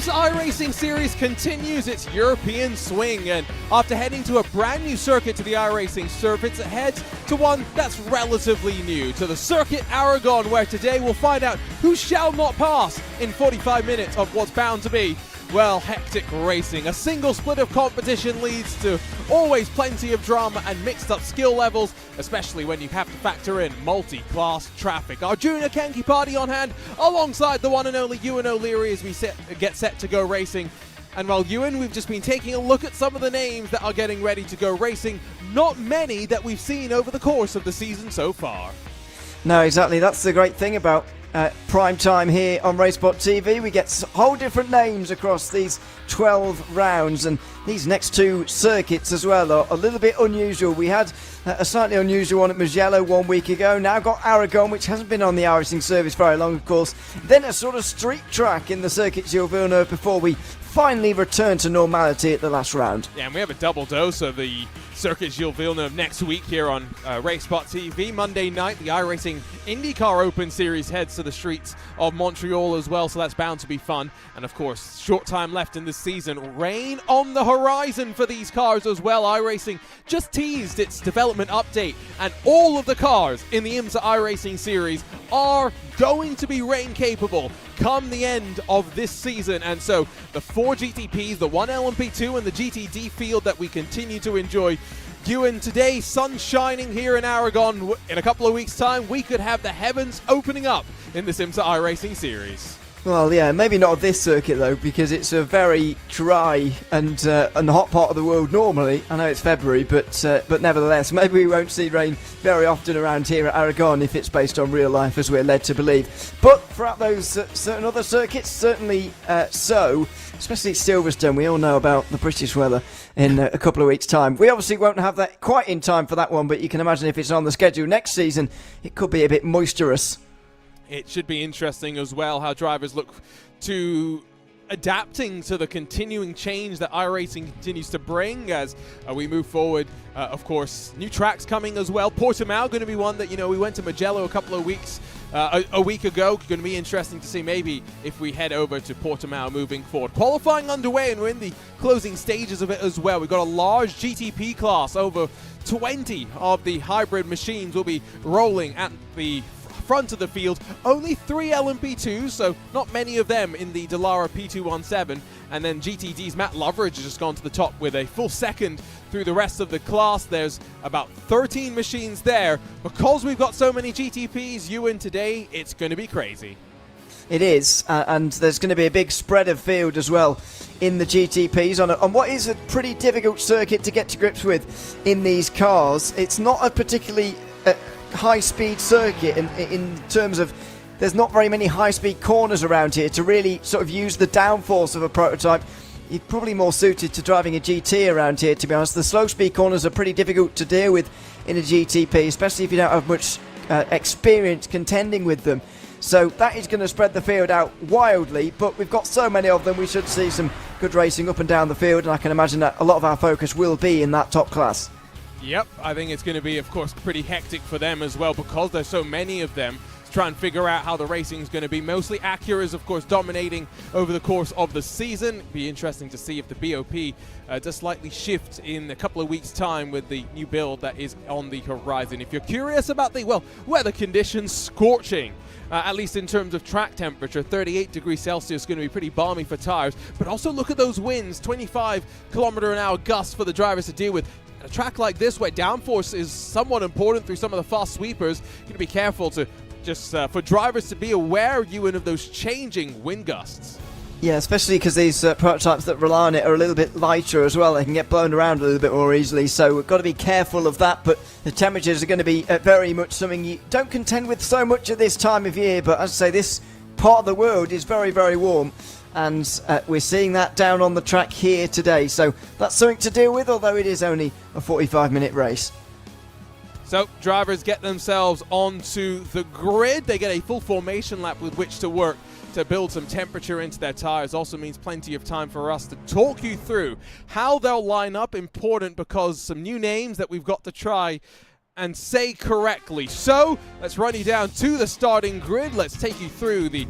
IMSA iRacing Series continues its European swing, and after heading to a brand new circuit to the iRacing circuit, it heads to one that's relatively new, to the circuit Aragón, where today we'll find out who shall not pass in 45 minutes of what's bound to be, well, hectic racing. A single split of competition leads to always plenty of drama and mixed up skill levels, especially when you have to factor in multi-class traffic. Our junior Kenki party on hand, alongside the one and only Ewan O'Leary as we get set to go racing. And while Ewan, we've just been taking a look at some of the names that are getting ready to go racing. Not many that we've seen over the course of the season so far. No, exactly. That's the great thing about prime time here on RaceSpotTV. We get whole different names across these 12 rounds, and these next two circuits as well are a little bit unusual. We had a slightly unusual one at Mugello 1 week ago. Now got Aragón, which hasn't been on the iRacing service very long, of course. Then a sort of street track in the Circuit Gilles Villeneuve before we finally return to normality at the last round. Yeah, and we have a double dose of the Circuit Gilles Villeneuve next week here on RaceSpotTV. Monday night, the iRacing IndyCar Open Series heads to the streets of Montreal as well, so that's bound to be fun. And of course, short time left in this season. Rain on the horizon for these cars as well. iRacing just teased its development update, and all of the cars in the IMSA iRacing Series are going to be rain capable come the end of this season. And so the 4 GTPs, the 1 LMP2 and the GTD field that we continue to enjoy. Ewan, today sun shining here in Aragón. In a couple of weeks time we could have the heavens opening up in this IMSA iRacing Series. Well, yeah, maybe not this circuit though, because it's a very dry and hot part of the world normally. I know it's February, but nevertheless, maybe we won't see rain very often around here at Aragón if it's based on real life, as we're led to believe. But throughout those certain other circuits, certainly so, especially at Silverstone. We all know about the British weather in a couple of weeks' time. We obviously won't have that quite in time for that one, but you can imagine if it's on the schedule next season, it could be a bit moisturous. It should be interesting as well how drivers look to adapting to the continuing change that iRacing continues to bring as we move forward. Of course, new tracks coming as well. Portimao going to be one that, you know, we went to Mugello a couple of weeks a week ago. Going to be interesting to see maybe if we head over to Portimao moving forward. Qualifying underway, and we're in the closing stages of it as well. We've got a large GTP class. Over 20 of the hybrid machines will be rolling at the front of the field. Only 3 LMP2s, so not many of them in the Dallara P217. And then GTD's Matt Loveridge has just gone to the top with a full second through the rest of the class. There's about 13 machines there. Because we've got so many GTPs, Ewan, today, it's going to be crazy. It is, and there's going to be a big spread of field as well in the GTPs on what is a pretty difficult circuit to get to grips with in these cars. It's not a particularly high-speed circuit in terms of there's not very many high-speed corners around here to really sort of use the downforce of a prototype. You're probably more suited to driving a GT around here, to be honest. The slow-speed corners are pretty difficult to deal with in a GTP, especially if you don't have much experience contending with them. So that is going to spread the field out wildly, but we've got so many of them, we should see some good racing up and down the field, and I can imagine that a lot of our focus will be in that top class. Yep, I think it's going to be, of course, pretty hectic for them as well because there's so many of them to try and figure out how the racing is going to be. Mostly Acura is, of course, dominating over the course of the season. Be interesting to see if the BOP does slightly shift in a couple of weeks' time with the new build that is on the horizon. If you're curious about the, well, weather conditions, scorching. At least in terms of track temperature, 38 degrees Celsius, going to be pretty balmy for tires. But also look at those winds, 25 km/h gusts for the drivers to deal with. A track like this where downforce is somewhat important through some of the fast sweepers, you're going to be careful to just for drivers to be aware, Ewan, of those changing wind gusts. Yeah, especially because these prototypes that rely on it are a little bit lighter as well. They can get blown around a little bit more easily, so we've got to be careful of that. But the temperatures are going to be very much something you don't contend with so much at this time of year. But as I say, this part of the world is very, very warm. And we're seeing that down on the track here today. So that's something to deal with, although it is only a 45-minute race. So drivers get themselves onto the grid. They get a full formation lap with which to work to build some temperature into their tires. Also means plenty of time for us to talk you through how they'll line up. Important because some new names that we've got to try and say correctly. So let's run you down to the starting grid. Let's take you through the,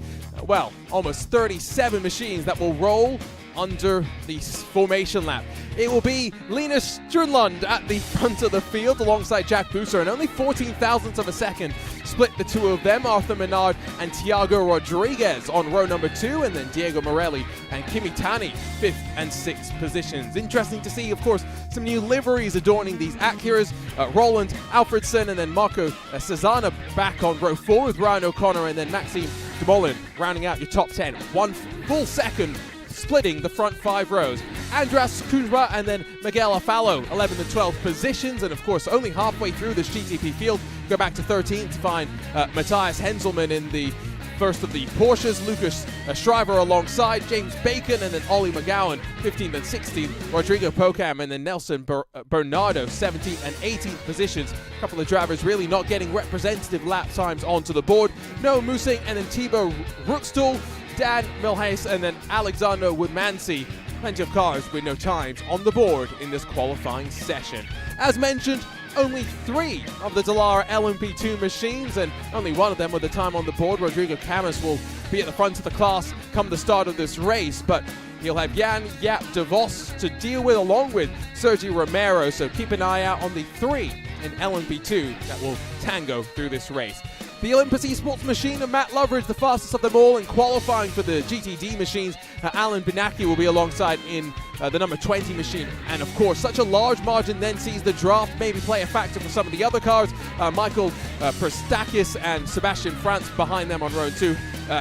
well, almost 37 machines that will roll under the formation lap. It will be Linus Strunlund at the front of the field alongside Jack Buser, and only 14 thousandths of a second split the two of them. Arthur Menard and Tiago Rodriguez on row number 2, and then Diego Morelli and Kimi Tani 5th and 6th positions. Interesting to see, of course, some new liveries adorning these Acuras. Roland Alfredson and then Marco Cesana back on row 4 with Ryan O'Connor, and then Maxime Demolin rounding out your top 10. 1 full second splitting the front 5 rows. Andras Kuzma and then Miguel Afalo, 11th and 12th positions, and of course only halfway through this GTP field, go back to 13th to find Matthias Henselman in the first of the Porsches, Lucas Shriver alongside James Bacon, and then Ollie McGowan 15th and 16th, Rodrigo Pocam and then Nelson Bernardo 17th and 18th positions. A couple of drivers really not getting representative lap times onto the board. Noah Musing and then Thibaut Ruxtul, Dan Milhais and then Alexander Woodmansey. Plenty of cars with no times on the board in this qualifying session. As mentioned, only 3 of the Dallara LMP2 machines, and only one of them with the time on the board. Rodrigo Camus will be at the front of the class come the start of this race, but he'll have Jan Jaap de Vos to deal with along with Sergi Romero, so keep an eye out on the 3 in LMP2 that will tango through this race. The Olympus Esports machine and Matt Loveridge, the fastest of them all in qualifying for the GTD machines. Alan Binaki will be alongside in the number 20 machine. And of course, such a large margin then sees the draft maybe play a factor for some of the other cars. Michael Prostakis and Sebastian France behind them on row 2.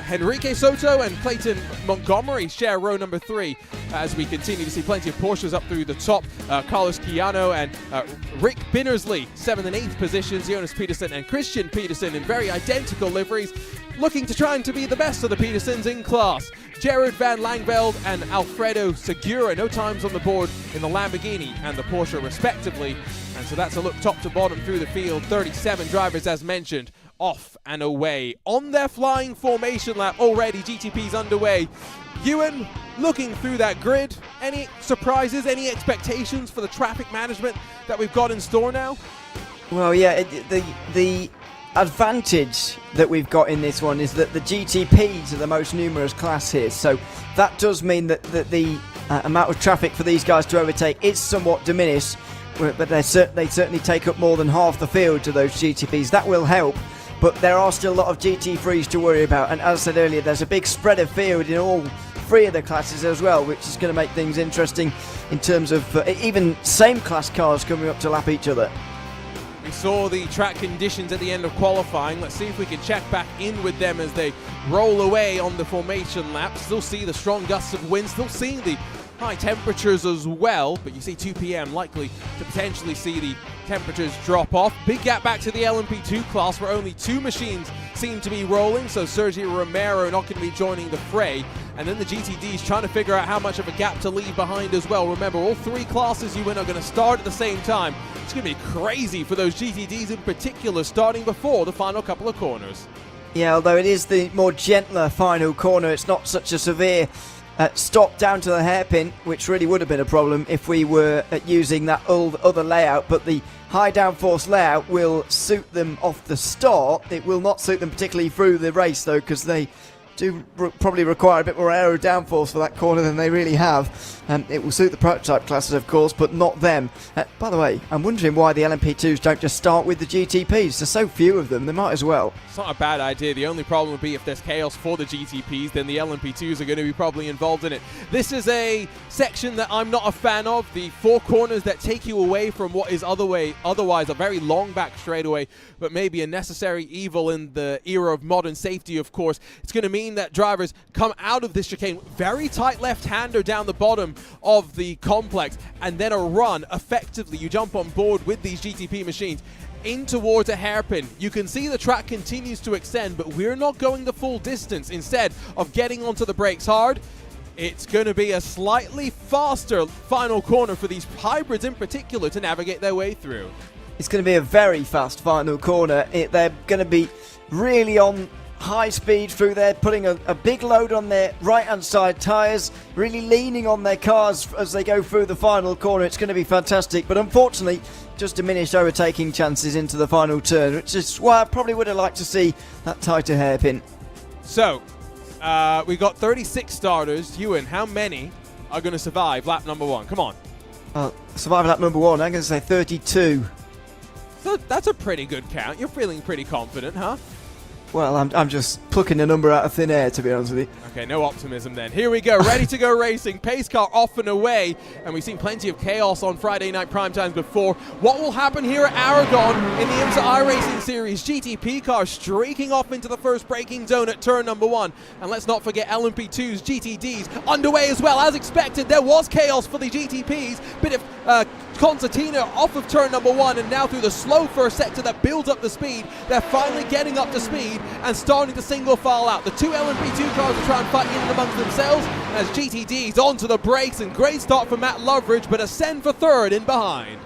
Henrique Soto and Clayton Montgomery share row number 3 as we continue to see plenty of Porsches up through the top. Carlos Chiano and Rick Binnersley, 7th and 8th positions. Jonas Peterson and Christian Peterson in very identical liveries, looking to try and to be the best of the Petersons in class. Jared Van Langveld and Alfredo Segura, no times on the board in the Lamborghini and the Porsche respectively. And so that's a look top to bottom through the field. 37 drivers as mentioned, off and away. On their flying formation lap already, GTP's underway. Ewan, looking through that grid, any surprises, any expectations for the traffic management that we've got in store now? Well, yeah, the advantage that we've got in this one is that the GTPs are the most numerous class here, so that does mean that the amount of traffic for these guys to overtake is somewhat diminished, but they certainly take up more than half the field to those GTPs. That will help, but there are still a lot of GT3s to worry about, and as I said earlier, there's a big spread of field in all 3 of the classes as well, which is going to make things interesting in terms of even same class cars coming up to lap each other. We saw the track conditions at the end of qualifying. Let's see if we can check back in with them as they roll away on the formation lap. Still see the strong gusts of wind, still seeing the high temperatures as well, but you see 2 p.m. likely to potentially see the temperatures drop off. Big gap back to the LMP2 class where only 2 machines seem to be rolling, so Sergio Romero not going to be joining the fray. And then the GTDs trying to figure out how much of a gap to leave behind as well. Remember, all 3 classes you win are going to start at the same time. It's going to be crazy for those GTDs in particular, starting before the final couple of corners. Yeah, although it is the more gentler final corner, it's not such a severe stop down to the hairpin, which really would have been a problem if we were using that old other layout, but the high downforce layout will suit them off the start. It will not suit them particularly through the race though, because they do probably require a bit more aero downforce for that corner than they really have. It will suit the prototype classes, of course, but not them. By the way, I'm wondering why the LMP2s don't just start with the GTPs. There's so few of them, they might as well. It's not a bad idea. The only problem would be if there's chaos for the GTPs, then the LMP2s are going to be probably involved in it. This is a section that I'm not a fan of. The 4 corners that take you away from what is otherwise a very long back straightaway, but maybe a necessary evil in the era of modern safety, of course. It's going to mean that drivers come out of this chicane, very tight left-hander down the bottom of the complex, and then a run. Effectively, you jump on board with these GTP machines in towards a hairpin. You can see the track continues to extend, but we're not going the full distance. Instead of getting onto the brakes hard, it's going to be a slightly faster final corner for these hybrids in particular to navigate their way through. It's going to be a very fast final corner. They're going to be really on high speed through there, putting a big load on their right hand side tyres, really leaning on their cars as they go through the final corner. It's going to be fantastic, but unfortunately just diminished overtaking chances into the final turn, which is why I probably would have liked to see that tighter hairpin. So, we got 36 starters. Ewan, how many are going to survive lap number 1? Come on. Survival lap number 1, I'm going to say 32. So that's a pretty good count. You're feeling pretty confident, huh? Well, I'm just plucking a number out of thin air, to be honest with you. Okay, no optimism then. Here we go, ready to go racing. Pace car off and away, and we've seen plenty of chaos on Friday night prime times before. What will happen here at Aragon in the IMSA iRacing Series? GTP car streaking off into the first braking zone at turn number 1. And let's not forget LMP2's GTDs underway as well. As expected, there was chaos for the GTPs. Bit of concertina off of turn number 1, and now through the slow first sector that builds up the speed, they're finally getting up to speed and starting to single file out. The two LMP2 cars are trying to fight in and amongst themselves as GTD's onto the brakes, and great start for Matt Loveridge, but a send for third in behind.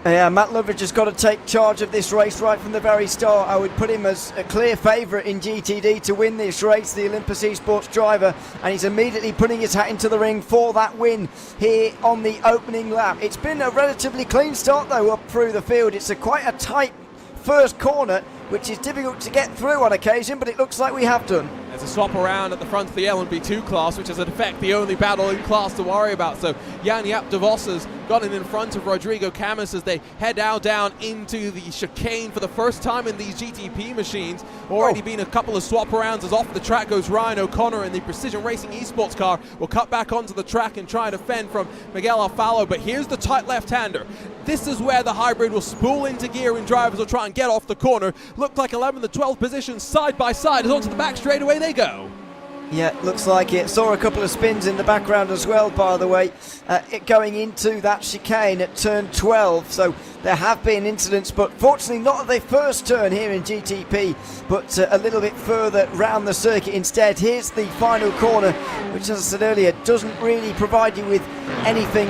Yeah, Matt Loveridge has got to take charge of this race right from the very start. I would put him as a clear favourite in GTD to win this race, the Olympus Esports driver, and he's immediately putting his hat into the ring for that win here on the opening lap. It's been a relatively clean start though up through the field. It's quite a tight first corner, which is difficult to get through on occasion, but it looks like we have done. There's a swap around at the front of the LMP2 class, which is in effect the only battle in class to worry about. So Jan Jaap de Vos has gotten in front of Rodrigo Camus as they head now down into the chicane for the first time in these GTP machines. Already been a couple of swap arounds as off the track goes Ryan O'Connor, and the Precision Racing Esports car will cut back onto the track and try to fend from Miguel Alfalo. But here's the tight left-hander. This is where the hybrid will spool into gear and drivers will try and get off the corner. Looked like 11th and 12th positions side by side as onto the back straight away they go. Yeah, looks like it. Saw a couple of spins in the background as well, by the way, going into that chicane at turn 12. So there have been incidents, but fortunately not at the first turn here in GTP, but a little bit further round the circuit instead. Here's the final corner, which, as I said earlier, doesn't really provide you with anything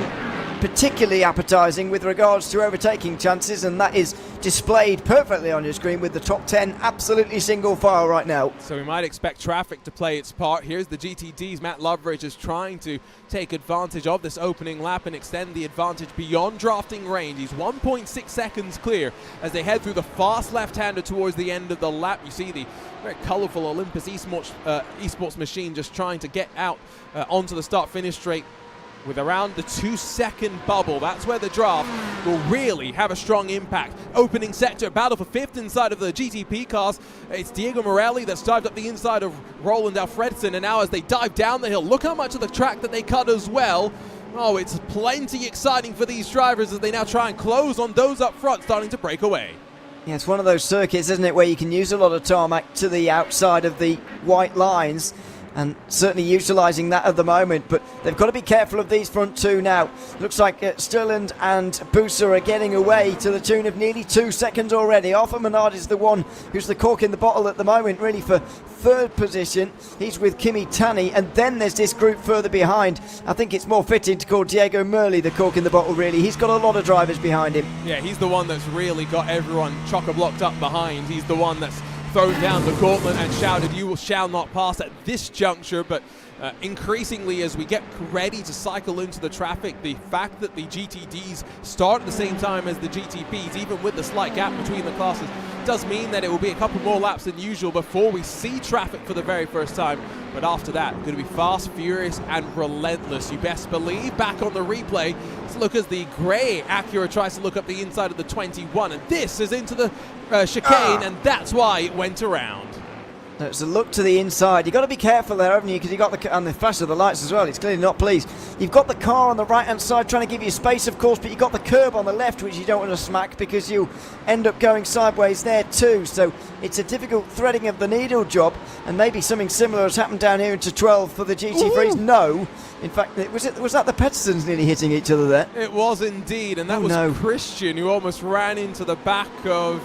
particularly appetising with regards to overtaking chances, and that is displayed perfectly on your screen with the top 10 absolutely single file right now. So we might expect traffic to play its part. Here's the GTDs. Matt Loveridge is trying to take advantage of this opening lap and extend the advantage beyond drafting range. He's 1.6 seconds clear as they head through the fast left-hander towards the end of the lap. You see the very colourful Olympus Esports machine just trying to get out onto the start-finish straight with around the 2-second bubble. That's where the draft will really have a strong impact. Opening sector, battle for 5th inside of the GTP cars. It's Diego Morelli that's dived up the inside of Roland Alfredson, and now as they dive down the hill, look how much of the track that they cut as well. Oh, it's plenty exciting for these drivers as they now try and close on those up front, starting to break away. Yeah, it's one of those circuits, isn't it, where you can use a lot of tarmac to the outside of the white lines, and certainly utilising that at the moment, but they've got to be careful of these front two now. Looks like Sturland and Busa are getting away to the tune of nearly 2 seconds already. Arthur Menard is the one who's the cork in the bottle at the moment, really, for third position. He's with Kimi Tani, and then there's this group further behind. I think it's more fitting to call Diego Merli the cork in the bottle, really. He's got a lot of drivers behind him. Yeah, he's the one that's really got everyone chock-a-blocked up behind. He's the one that's thrown down the gauntlet and shouted, "You shall not pass" at this juncture. But increasingly, as we get ready to cycle into the traffic, the fact that the GTDs start at the same time as the GTPs, even with the slight gap between the classes, does mean that it will be a couple more laps than usual before we see traffic for the very first time. But after that, going to be fast, furious, and relentless. You best believe. Back on the replay, let's look as the grey Acura tries to look up the inside of the 21, and this is into the chicane, and that's why it went around. There's a look to the inside. You've got to be careful there, haven't you? Because you've got the, and the flash of the lights as well. He's clearly not pleased. You've got the car on the right-hand side trying to give you space, of course, but you've got the curb on the left, which you don't want to smack because you end up going sideways there too. So it's a difficult threading of the needle job, and maybe something similar has happened down here into 12 for the GT3s. Ooh. No. In fact, was that the Pettersons nearly hitting each other there? It was indeed, and that was Christian who almost ran into the back of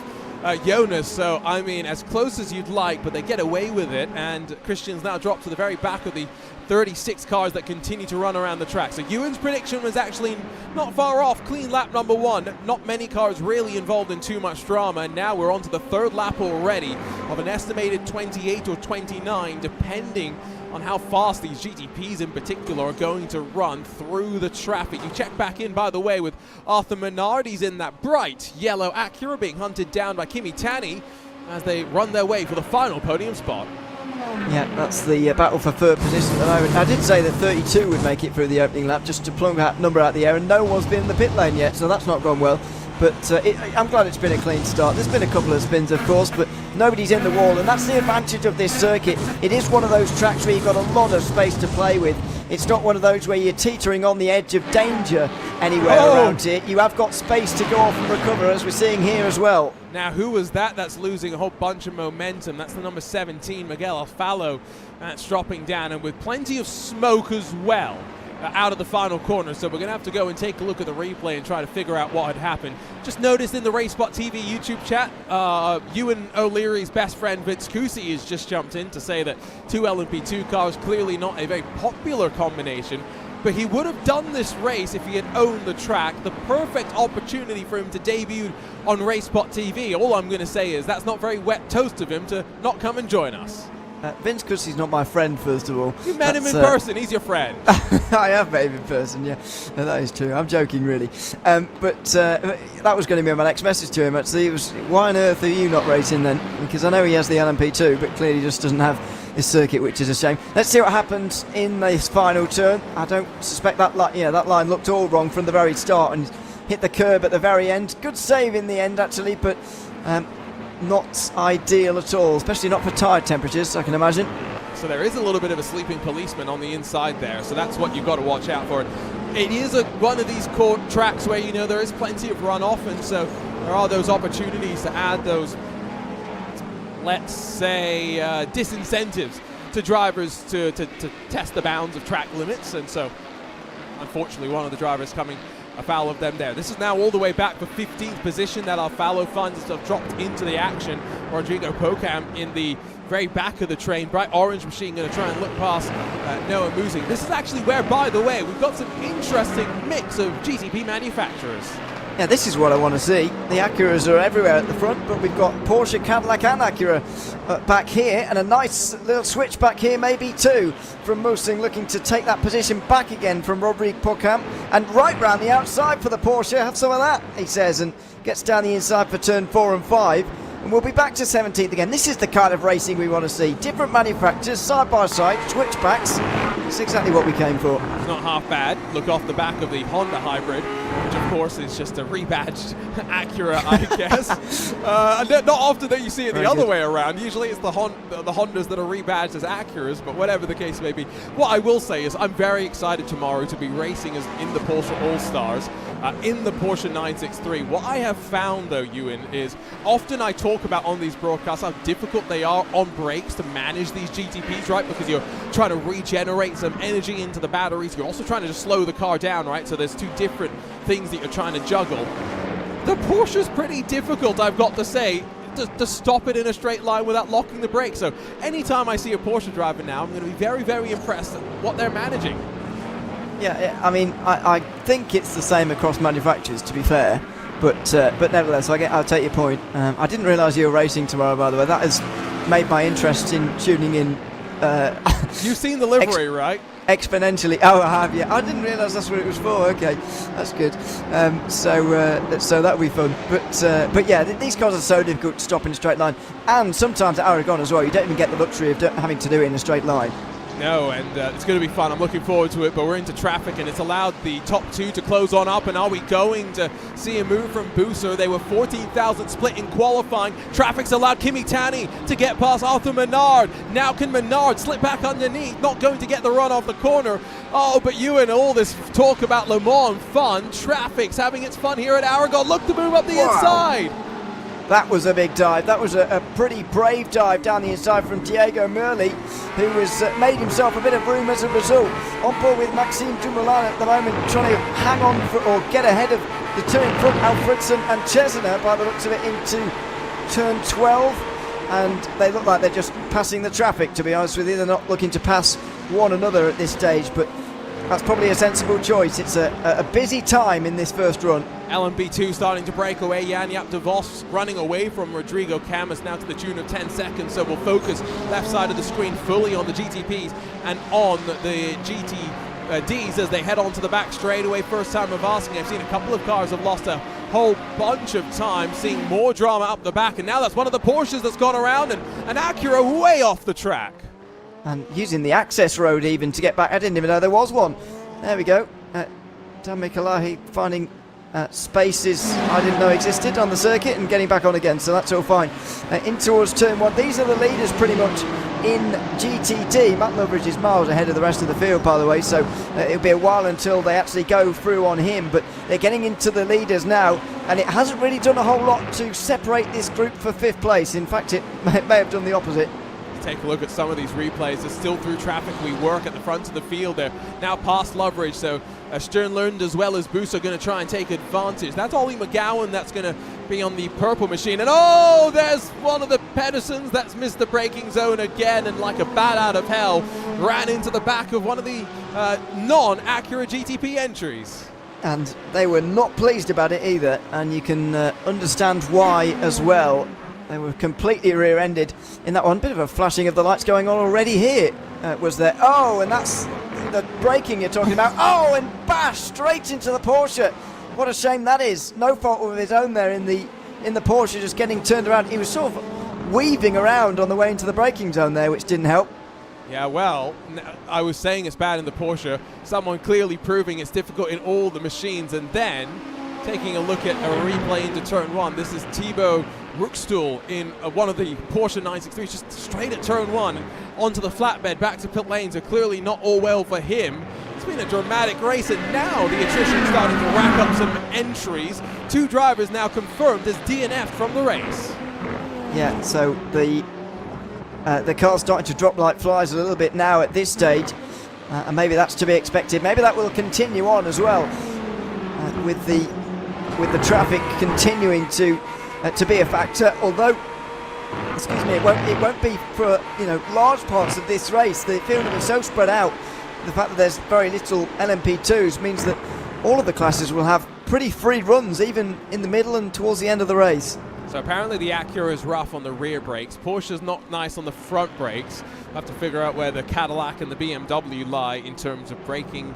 Jonas. So, I mean, as close as you'd like, but they get away with it, and Christian's now dropped to the very back of the 36 cars that continue to run around the track. So Ewan's prediction was actually not far off. Clean lap number 1. Not many cars really involved in too much drama, and now we're on to the third lap already of an estimated 28 or 29, depending on how fast these GTPs in particular are going to run through the traffic. You check back in, by the way, with Arthur Menard. He's in that bright yellow Acura being hunted down by Kimi Tani as they run their way for the final podium spot. Yeah, that's the battle for third position at the moment. I did say that 32 would make it through the opening lap, just to plug that number out the air, and no one's been in the pit lane yet, so that's not gone well. But I'm glad it's been a clean start. There's been a couple of spins, of course, but nobody's in the wall, and that's the advantage of this circuit. It is one of those tracks where you've got a lot of space to play with. It's not one of those where you're teetering on the edge of danger anywhere around here. You have got space to go off and recover, as we're seeing here as well. Now, who was that that's losing a whole bunch of momentum? That's the number 17, Miguel Alfalo. That's dropping down, and with plenty of smoke as well. Out of the final corner, so we're going to have to go and take a look at the replay and try to figure out what had happened. Just noticed in the RaceSpotTV YouTube chat, Ewan O'Leary's best friend Vince Cusi has just jumped in to say that two LMP2 cars, clearly not a very popular combination, but he would have done this race if he had owned the track. The perfect opportunity for him to debut on RaceSpotTV. All I'm going to say is that's not very wet toast of him to not come and join us. Vince Cusi's not my friend, first of all. You met him in person, he's your friend. I have met him in person, yeah. No, that is true. I'm joking, really. But that was going to be my next message to him, actually. It was, why on earth are you not racing then? Because I know he has the LMP2, but clearly just doesn't have this circuit, which is a shame. Let's see what happens in this final turn. I don't suspect that line looked all wrong from the very start and hit the curb at the very end. Good save in the end, actually, but not ideal at all, especially not for tyre temperatures, I can imagine. So there is a little bit of a sleeping policeman on the inside there, so that's what you've got to watch out for. It is one of these tracks where, you know, there is plenty of runoff, and so there are those opportunities to add those, let's say, disincentives to drivers to test the bounds of track limits, and so unfortunately one of the drivers coming afoul of them there. This is now all the way back for 15th position that Alfalo finds himself dropped into the action. Rodrigo Pocam in the very back of the train. Bright orange machine going to try and look past Noah Musing. This is actually where, by the way, we've got some interesting mix of GTP manufacturers. Yeah, this is what I want to see. The Acuras are everywhere at the front, but we've got Porsche, Cadillac and Acura back here, and a nice little switch back here maybe too from Musing, looking to take that position back again from Rodrigo Pocam, and right round the outside for the Porsche. Have some of that, he says, and gets down the inside for turn 4 and 5. And we'll be back to 17th again. This is the kind of racing we want to see. Different manufacturers, side by side, switchbacks. It's exactly what we came for. It's not half bad. Look off the back of the Honda hybrid, which of course is just a rebadged Acura, I guess. Not often that you see it the other way around. Usually it's the Hondas that are rebadged as Acuras, but whatever the case may be. What I will say is I'm very excited tomorrow to be racing as in the Porsche All-Stars. In the Porsche 963. What I have found, though, Ewan, is often I talk about on these broadcasts how difficult they are on brakes to manage these GTPs, right? Because you're trying to regenerate some energy into the batteries. You're also trying to just slow the car down, right? So there's two different things that you're trying to juggle. The Porsche's pretty difficult, I've got to say, to stop it in a straight line without locking the brakes. So anytime I see a Porsche driver now, I'm going to be very, very impressed at what they're managing. Yeah, I mean, I think it's the same across manufacturers, to be fair, but nevertheless, I'll take your point. I didn't realise you were racing tomorrow, by the way. That has made my interest in tuning in. You've seen the livery, right? Exponentially. Oh, I have. Yeah, I didn't realise that's what it was for. Okay, that's good. So that'll be fun. But yeah, these cars are so difficult to stop in a straight line, and sometimes at Aragón as well, you don't even get the luxury of having to do it in a straight line. No, and it's going to be fun. I'm looking forward to it, but we're into traffic, and it's allowed the top two to close on up, and are we going to see a move from Buser? They were 14,000 split in qualifying. Traffic's allowed Kimi Tani to get past Arthur Menard. Now can Menard slip back underneath? Not going to get the run off the corner. Oh, but you and all this talk about Le Mans fun. Traffic's having its fun here at Aragón. Look to move up the inside. That was a big dive. That was a pretty brave dive down the inside from Diego Merli, who has made himself a bit of room as a result. On board with Maxime Dumoulin at the moment, trying to hang on or get ahead of the two in front, Alfredson and Chesner, by the looks of it, into turn 12. And they look like they're just passing the traffic, to be honest with you. They're not looking to pass one another at this stage, but that's probably a sensible choice. It's a busy time in this first run. LMP2 starting to break away. Jan-Jaap de Vos running away from Rodrigo Camus now to the tune of 10 seconds. So we'll focus left side of the screen fully on the GTPs and on the GTDs as they head on to the back straightaway. First time of asking. I've seen a couple of cars have lost a whole bunch of time, seeing more drama up the back. And now that's one of the Porsches that's gone around, and an Acura way off the track. And using the access road even to get back. I didn't even know there was one. There we go. Dan Mikalahi finding spaces I didn't know existed on the circuit and getting back on again, so that's all fine. In towards turn one. These are the leaders pretty much in GTD. Matt Loveridge is miles ahead of the rest of the field, by the way, so it'll be a while until they actually go through on him, but they're getting into the leaders now, and it hasn't really done a whole lot to separate this group for 5th place. In fact, it may have done the opposite. Take a look at some of these replays. They're still through traffic. We work at the front of the field. They're now past Loveridge, so Sternlund as well as Boos are going to try and take advantage. That's Ollie McGowan that's going to be on the purple machine. And oh, there's one of the Pedersens that's missed the braking zone again, and like a bat out of hell ran into the back of one of the non-Acura GTP entries. And they were not pleased about it either, and you can understand why as well. They were completely rear-ended in that one. Bit of a flashing of the lights going on already here. Was there? Oh, and that's the braking you're talking about. Oh, and bash straight into the Porsche. What a shame that is. No fault of his own there in the Porsche, just getting turned around. He was sort of weaving around on the way into the braking zone there, which didn't help. Yeah, well, I was saying it's bad in the Porsche. Someone clearly proving it's difficult in all the machines, and then taking a look at a replay into turn one. This is Thibaut Rookstool in one of the Porsche 963s, just straight at turn one onto the flatbed back to pit lane. So clearly not all well for him. It's been a dramatic race, and now the attrition starting to rack up some entries. 2 drivers now confirmed as DNF'd from the race. Yeah, so the car's starting to drop like flies a little bit now at this stage, and maybe that's to be expected. Maybe that will continue on as well, with the traffic continuing to be a factor. Although, excuse me, it won't be for large parts of this race. The field will be so spread out. The fact that there's very little LMP2s means that all of the classes will have pretty free runs, even in the middle and towards the end of the race. So apparently the Acura is rough on the rear brakes. Porsche's not nice on the front brakes. We'll have to figure out where the Cadillac and the BMW lie in terms of braking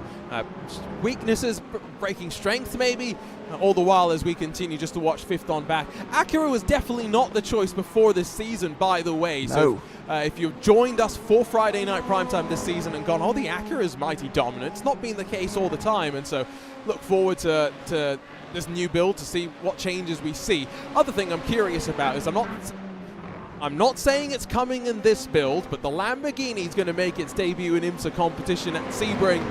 weaknesses, braking strength maybe, all the while as we continue just to watch 5th on back. Acura was definitely not the choice before this season, by the way. No. So if you've joined us for Friday Night Primetime this season and gone, oh, the Acura is mighty dominant, it's not been the case all the time, and so look forward to this new build to see what changes we see. Other thing I'm curious about is I'm not saying it's coming in this build, but the Lamborghini is going to make its debut in IMSA competition at Sebring.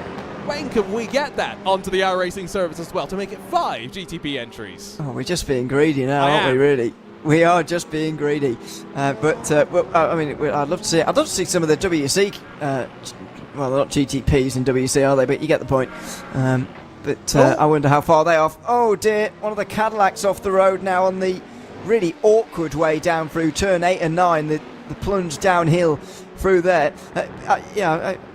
When can we get that onto the iRacing service as well to make it 5 GTP entries? Oh, we're just being greedy now, aren't we? Really, we are just being greedy. But I mean, I'd love to see. I'd love to see some of the WC. Well, they're not GTPs in WC, are they? But you get the point. But I wonder how far they are off. Oh dear, one of the Cadillacs off the road now on the really awkward way down through turn 8 and 9, the plunge downhill through there.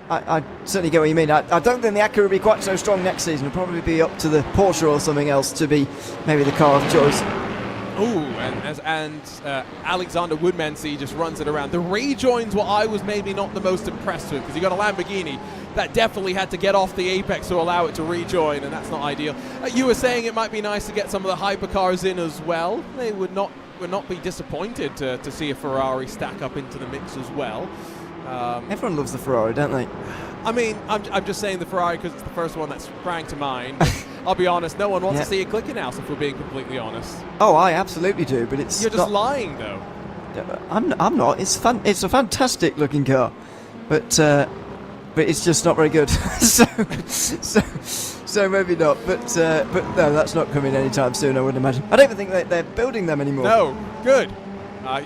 I certainly get what you mean. I don't think the Acura will be quite so strong next season. It'll probably be up to the Porsche or something else to be maybe the car of choice. Ooh, and Alexander Woodmansey just runs it around. The rejoins what I was maybe not the most impressed with, because you got a Lamborghini that definitely had to get off the apex to allow it to rejoin, and that's not ideal. You were saying it might be nice to get some of the hypercars in as well. They would not be disappointed to see a Ferrari stack up into the mix as well. Everyone loves the Ferrari, don't they? I mean, I'm just saying the Ferrari because it's the first one that sprang to mind. I'll be honest, no one wants to see a clicking house, if we're being completely honest. Oh, I absolutely do, but it's You're just lying, though. I'm not. It's a fantastic looking car, but it's just not very good. so maybe not. But no, that's not coming anytime soon, I wouldn't imagine. I don't even think they're building them anymore. No, good.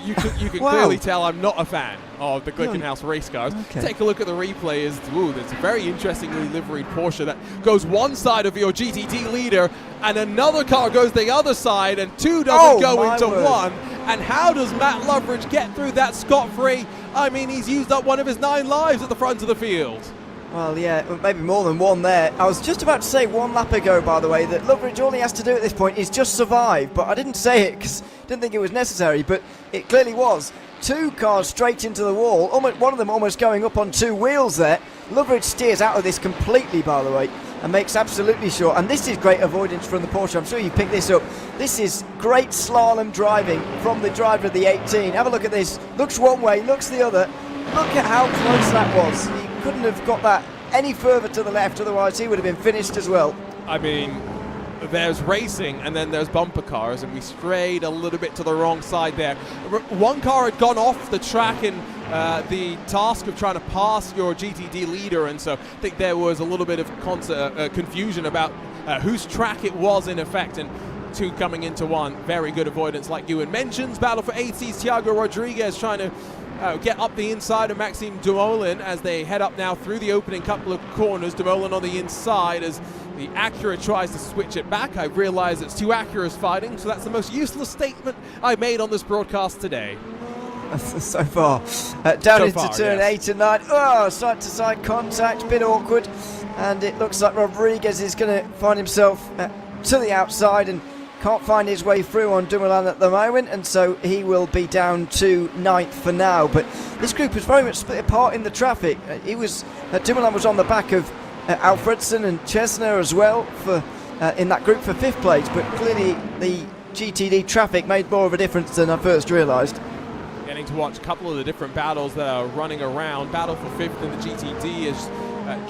You can wow. Clearly tell I'm not a fan of the Glickenhaus race cars. Okay. Take a look at the replay. There's a very interestingly liveried Porsche that goes one side of your GTD leader, and another car goes the other side, and 2 doesn't go into word. 1. And how does Matt Loveridge get through that scot-free? I mean, he's used up one of his 9 lives at the front of the field. Well, yeah, maybe more than one there. I was just about to say one lap ago, by the way, that Loveridge, all he has to do at this point is just survive. But I didn't say it because I didn't think it was necessary, but it clearly was. 2 cars straight into the wall, one of them almost going up on 2 wheels there. Loveridge steers out of this completely, by the way, and makes absolutely sure. And this is great avoidance from the Porsche. I'm sure you picked this up. This is great slalom driving from the driver of the 18. Have a look at this. Looks one way, looks the other. Look at how close that was. He couldn't have got that any further to the left, otherwise he would have been finished as well. I mean, there's racing and then there's bumper cars, and we strayed a little bit to the wrong side there. One car had gone off the track in the task of trying to pass your GTD leader, and so I think there was a little bit of confusion about whose track it was in effect, and 2 coming into 1. Very good avoidance, like Ewan mentions. Battle for 8C's Thiago Rodriguez trying to get up the inside of Maxime Dumoulin as they head up now through the opening couple of corners. Dumoulin on the inside as the Acura tries to switch it back. I realize it's 2 Acuras fighting, so that's the most useless statement I made on this broadcast today. So far. Down into turn 8 and 9. Oh, side-to-side contact, bit awkward. And it looks like Rodriguez is going to find himself to the outside and can't find his way through on Dumoulin at the moment, and so he will be down to 9th for now. But this group was very much split apart in the traffic. Dumoulin was on the back of Alfredson and Chesner as well for in that group for 5th place, but clearly the GTD traffic made more of a difference than I first realised. Getting to watch a couple of the different battles that are running around. Battle for 5th in the GTD is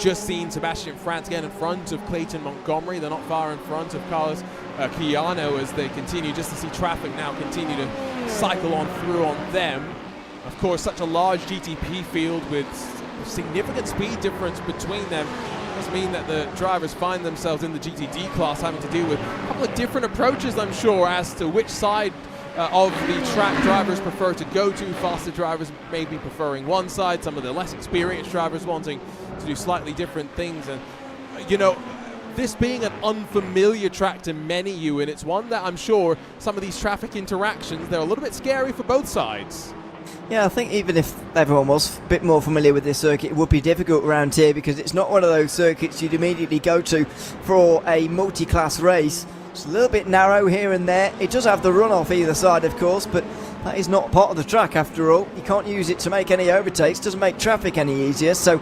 just seen Sebastian France get in front of Clayton Montgomery. They're not far in front of Carlos Quijano as they continue just to see traffic now continue to cycle on through on them. Of course, such a large GTP field with significant speed difference between them does mean that the drivers find themselves in the GTD class having to deal with a couple of different approaches, I'm sure, as to which side of the track drivers prefer to go to. Faster drivers may be preferring one side, some of the less experienced drivers wanting to do slightly different things. And you know, this being an unfamiliar track to many of you, and it's one that I'm sure some of these traffic interactions, they're a little bit scary for both sides. Yeah, I think even if everyone was a bit more familiar with this circuit, it would be difficult around here because it's not one of those circuits you'd immediately go to for a multi-class race. It's a little bit narrow here and there. It does have the runoff either side, of course, but that is not part of the track after all. You can't use it to make any overtakes, doesn't make traffic any easier, so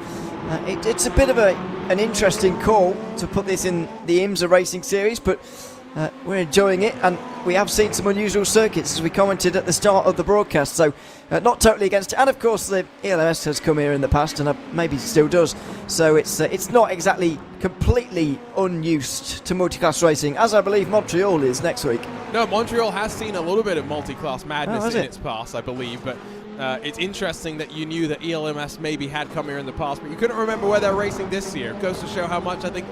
it's a bit of an interesting call to put this in the IMSA Racing Series, but we're enjoying it, and we have seen some unusual circuits as we commented at the start of the broadcast, so not totally against it. And of course the ELMS has come here in the past and maybe still does, so it's not exactly completely unused to multi-class racing, as I believe Montreal is next week. No, Montreal has seen a little bit of multi-class madness in its past, I believe, but it's interesting that you knew that ELMS maybe had come here in the past, but you couldn't remember where they're racing this year. It goes to show how much I think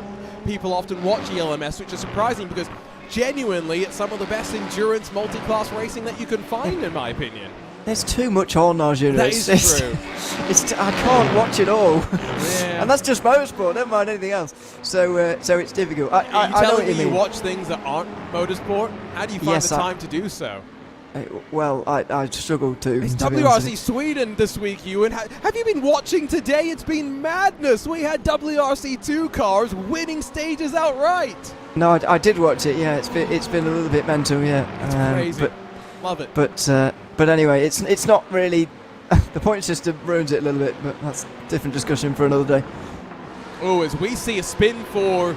people often watch ELMS, which is surprising because genuinely it's some of the best endurance multi-class racing that you can find, in my opinion. There's too much Hornage. That is true. I can't watch it all. Yeah. And that's just motorsport, never mind anything else. So it's difficult. Are you telling me you mean. watch things that aren't motorsport? How do you find the time to do so? Well, I struggle to. It's WRC Sweden this week, Ewan. Have you been watching today? It's been madness. We had WRC2 cars winning stages outright. No, I did watch it. Yeah, it's been a little bit mental. Yeah, it's crazy. Love it. But anyway, it's not really. The point system ruins it a little bit, but that's a different discussion for another day. Oh, as we see a spin for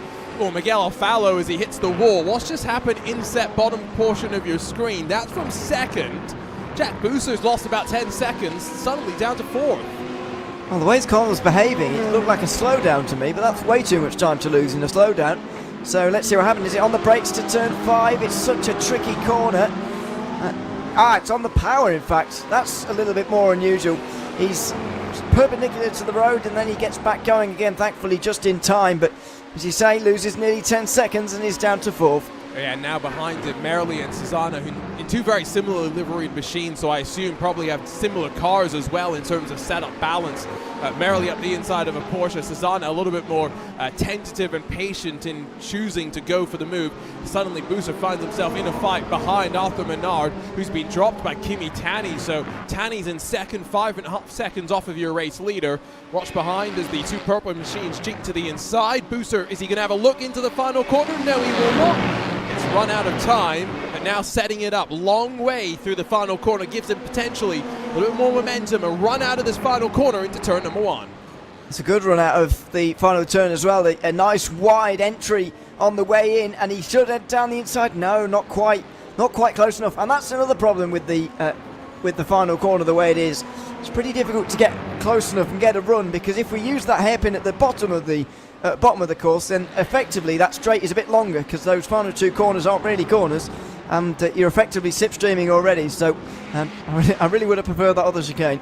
Miguel Alfaro as he hits the wall. What's just happened in that bottom portion of your screen? That's from second. Jack Bousser's lost about 10 seconds, suddenly down to 4th. Well, the way his car was behaving, it looked like a slowdown to me, but that's way too much time to lose in a slowdown. So let's see what happens. Is it on the brakes to turn 5? It's such a tricky corner. It's on the power, in fact. That's a little bit more unusual. He's perpendicular to the road and then he gets back going again, thankfully just in time, but as you say, loses nearly 10 seconds and is down to 4th. Yeah, now behind it, Merrily and Susanna, who in two very similar liveried machines, so I assume probably have similar cars as well in terms of setup balance. Merrily up the inside of a Porsche, Susanna a little bit more tentative and patient in choosing to go for the move. Suddenly Booster finds himself in a fight behind Arthur Menard, who's been dropped by Kimi Tani, so Tani's in second, 5.5 seconds off of your race leader. Watch behind as the two purple machines cheat to the inside. Booster, is he going to have a look into the final corner? No, he will not. It's run out of time, but now setting it up long way through the final corner gives him potentially a little bit more momentum, a run out of this final corner into turn number 1. It's a good run out of the final turn as well. A nice wide entry on the way in, and he should head down the inside. No, not quite close enough. And that's another problem with the final corner the way it is. It's pretty difficult to get close enough and get a run, because if we use that hairpin at the bottom of the course, then effectively that straight is a bit longer, because those final two corners aren't really corners, and you're effectively slipstreaming already. So I really would have preferred that other chicane.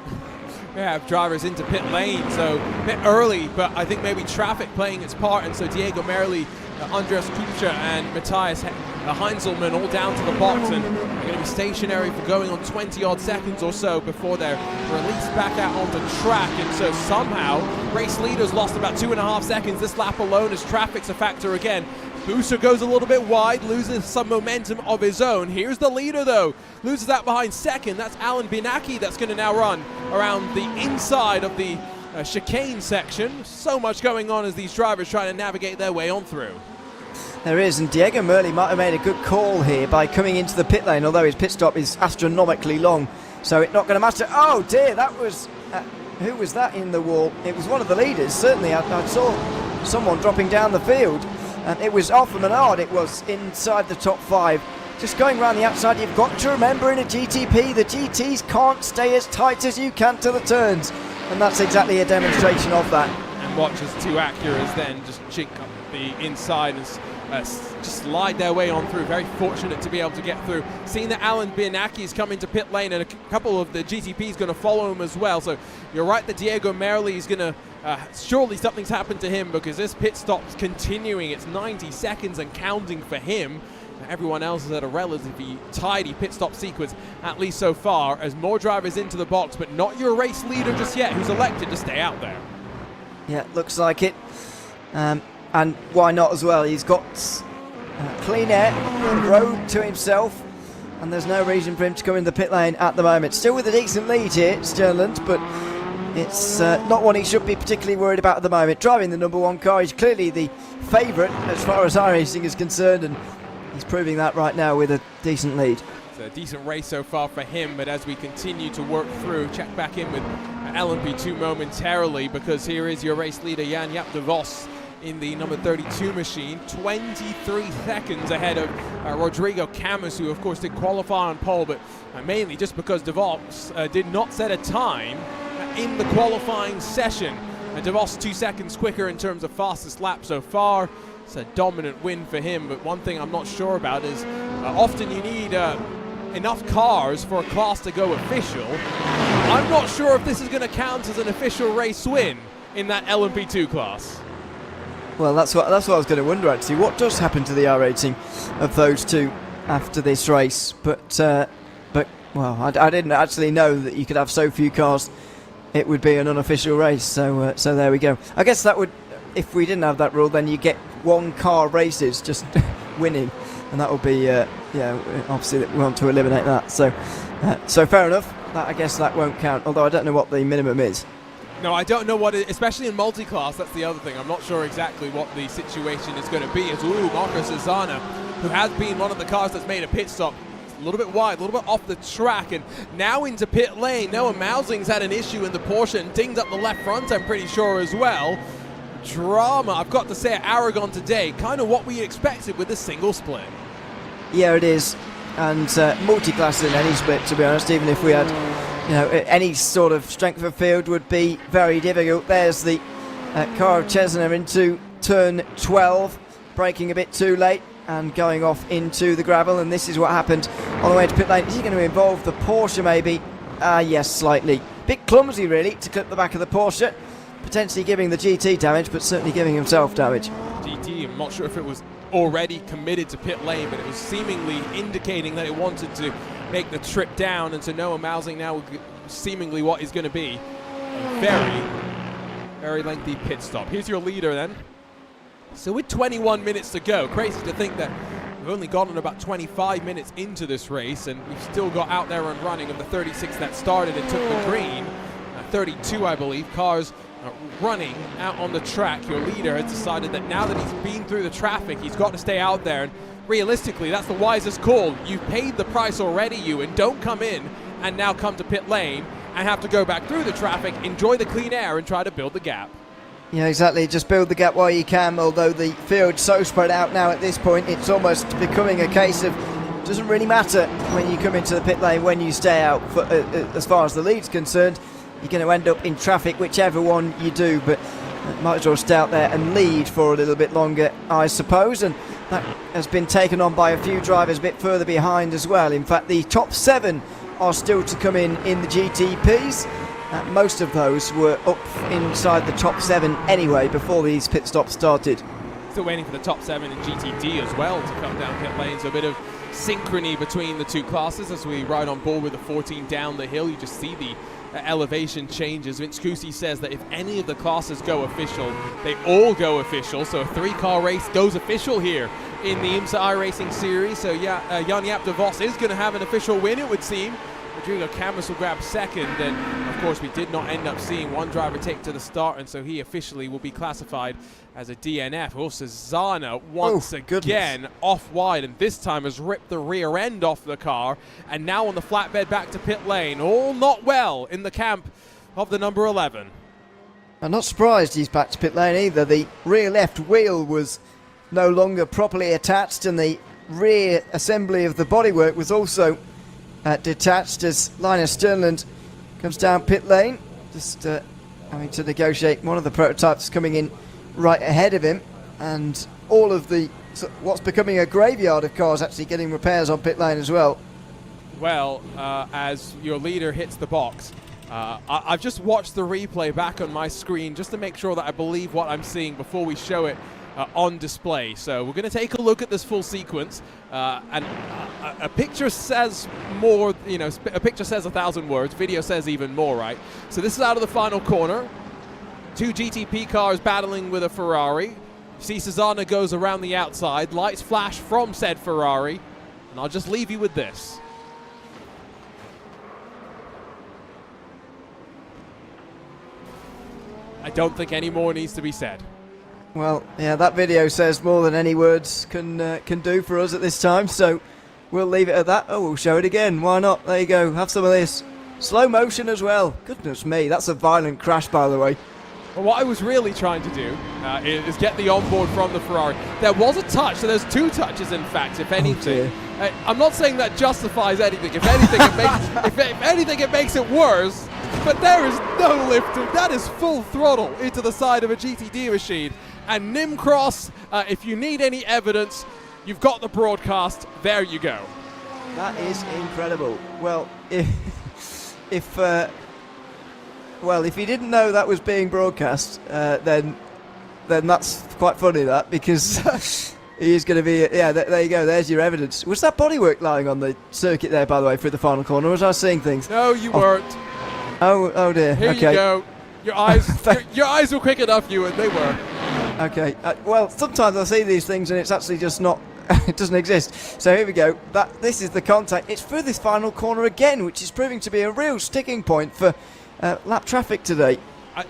Yeah, drivers into pit lane, so a bit early, but I think maybe traffic playing its part, and so Diego Merrily, Andres Kucha and Matthias Heinzelmann all down to the box, and they're going to be stationary for going on 20-odd seconds or so before they're released back out onto track. And so somehow race leaders lost about 2.5 seconds this lap alone, as traffic's a factor again. Booster goes a little bit wide, loses some momentum of his own. Here's the leader though, loses that behind second. That's Alan Binaki that's going to now run around the inside of the chicane section. So much going on as these drivers try to navigate their way on through. There is, and Diego Merrily might have made a good call here by coming into the pit lane, although his pit stop is astronomically long, so it's not going to matter. Oh dear, that was who was that in the wall? It was one of the leaders, certainly. I saw someone dropping down the field, and it was Arthur Menard. It was inside the top 5, just going around the outside. You've got to remember, in a GTP, the GTs can't stay as tight as you can to the turns, and that's exactly a demonstration of that. And watch as two Acuras then just chink up the inside and just slide their way on through. Very fortunate to be able to get through. Seeing that Alan Bianaki's come into pit lane, and a couple of the GTPs going to follow him as well. So you're right that Diego Merrily is going to surely something's happened to him, because this pit stop's continuing. It's 90 seconds and counting for him. Everyone else is at a relatively tidy pit stop sequence, at least so far, as more drivers into the box, but not your race leader just yet, who's elected to stay out there. Yeah, looks like it. And why not as well? He's got clean air, road to himself, and there's no reason for him to come in the pit lane at the moment. Still with a decent lead here, Stirland, but it's not one he should be particularly worried about at the moment. Driving the number 1 car, he's clearly the favourite as far as iRacing is concerned, and he's proving that right now with a decent lead. It's a decent race so far for him, but as we continue to work through, check back in with LMP2 momentarily, because here is your race leader, Jan-Jaap de Vos, in the number 32 machine, 23 seconds ahead of Rodrigo Camus, who of course did qualify on pole, but mainly just because De Vos did not set a time in the qualifying session. De Vos 2 seconds quicker in terms of fastest lap so far. It's a dominant win for him, but one thing I'm not sure about is often you need enough cars for a class to go official. I'm not sure if this is going to count as an official race win in that LMP2 class. Well, that's what I was going to wonder, actually. What does happen to the R rating of those two after this race? But well, I didn't actually know that you could have so few cars. It would be an unofficial race. So there we go. I guess that would, if we didn't have that rule, then you get 1 car races just winning, and that would be yeah. Obviously, we want to eliminate that. So fair enough. I guess that won't count. Although I don't know what the minimum is. No, I don't know what it, especially in multi-class, that's the other thing. I'm not sure exactly what the situation is going to be. As Marco Susanna, who has been one of the cars that's made a pit stop, a little bit wide, a little bit off the track, and now into pit lane. Noah Mausing's had an issue in the Porsche and dinged up the left front, I'm pretty sure, as well. Drama, I've got to say, at Aragón today, kind of what we expected with the single split. Yeah, it is. And multi-class in any split, to be honest, even if we had, any sort of strength of field would be very difficult. There's the car of Chesner into turn 12, braking a bit too late and going off into the gravel, and this is what happened on the way to pit lane. Is he going to involve the Porsche maybe? Yes, slightly. Bit clumsy really to clip the back of the Porsche, potentially giving the GT damage, but certainly giving himself damage. GT I'm not sure if it was already committed to pit lane, but it was seemingly indicating that it wanted to make the trip down, and so Noah Mousing now seemingly what is going to be a very lengthy pit stop. Here's your leader then. So with 21 minutes to go, crazy to think that we've only gotten about 25 minutes into this race, and we've still got out there and running of the 36 that started and took the green. 32, I believe, cars running out on the track. Your leader has decided that now that he's been through the traffic, he's got to stay out there, and realistically, that's the wisest call. You've paid the price already, Ewan. Don't come in and now come to pit lane and have to go back through the traffic, enjoy the clean air, and try to build the gap. Yeah, exactly. Just build the gap while you can, although the field's so spread out now at this point, it's almost becoming a case of doesn't really matter when you come into the pit lane, when you stay out. As far as the lead's concerned, you're going to end up in traffic whichever one you do, but might as well stay out there and lead for a little bit longer, I suppose, and that has been taken on by a few drivers a bit further behind as well. In fact, the top 7 are still to come in the GTPs. Most of those were up inside the top 7 anyway before these pit stops started. Still waiting for the top 7 in GTD as well to come down pit lane, so a bit of synchrony between the two classes as we ride on board with the 14 down the hill. You just see the elevation changes. Vince Cusi says that if any of the classes go official, they all go official, so a 3-car race goes official here in the IMSA iRacing series. So yeah, Jan-Jaap de Vos is going to have an official win, it would seem. Rodrigo Camus will grab second, and of course we did not end up seeing one driver take to the start, and so he officially will be classified as a DNF. Also Zana once again off wide, and this time has ripped the rear end off the car, and now on the flatbed back to pit lane. All not well in the camp of the number 11. I'm not surprised he's back to pit lane either. The rear left wheel was no longer properly attached, and the rear assembly of the bodywork was also detached as Linus Sternland comes down pit lane, just having to negotiate one of the prototypes coming in right ahead of him, and all of the what's becoming a graveyard of cars actually getting repairs on pit lane as well. Well, as your leader hits the box, I've just watched the replay back on my screen just to make sure that I believe what I'm seeing before we show it on display. So we're going to take a look at this full sequence, and a picture says more, you know, a picture says 1,000 words, video says even more, right? So this is out of the final corner. 2 GTP cars battling with a Ferrari. You see Susanna goes around the outside, lights flash from said Ferrari, and I'll just leave you with this. I don't think any more needs to be said. Well, yeah, that video says more than any words can do for us at this time, so we'll leave it at that. Oh, we'll show it again. Why not? There you go. Have some of this. Slow motion as well. Goodness me, that's a violent crash, by the way. Well, what I was really trying to do is get the onboard from the Ferrari. There was a touch, so there's 2 touches, in fact, if anything. Oh, I'm not saying that justifies anything. If anything, if anything, it makes it worse. But there is no lifting. That is full throttle into the side of a GTD machine. And Nimcross, if you need any evidence, you've got the broadcast. There you go. That is incredible. Well, if you didn't know that was being broadcast, then that's quite funny, that, because he is going to be. Yeah, there you go. There's your evidence. Was that bodywork lying on the circuit there, by the way, through the final corner? Or was I seeing things? No, you weren't. Oh dear. Here okay. you go. Your eyes, your eyes were quick enough, Ewan. They were. Okay. Well, sometimes I see these things and it's actually just not. It doesn't exist. So here we go. This is the contact. It's through this final corner again, which is proving to be a real sticking point for lap traffic today.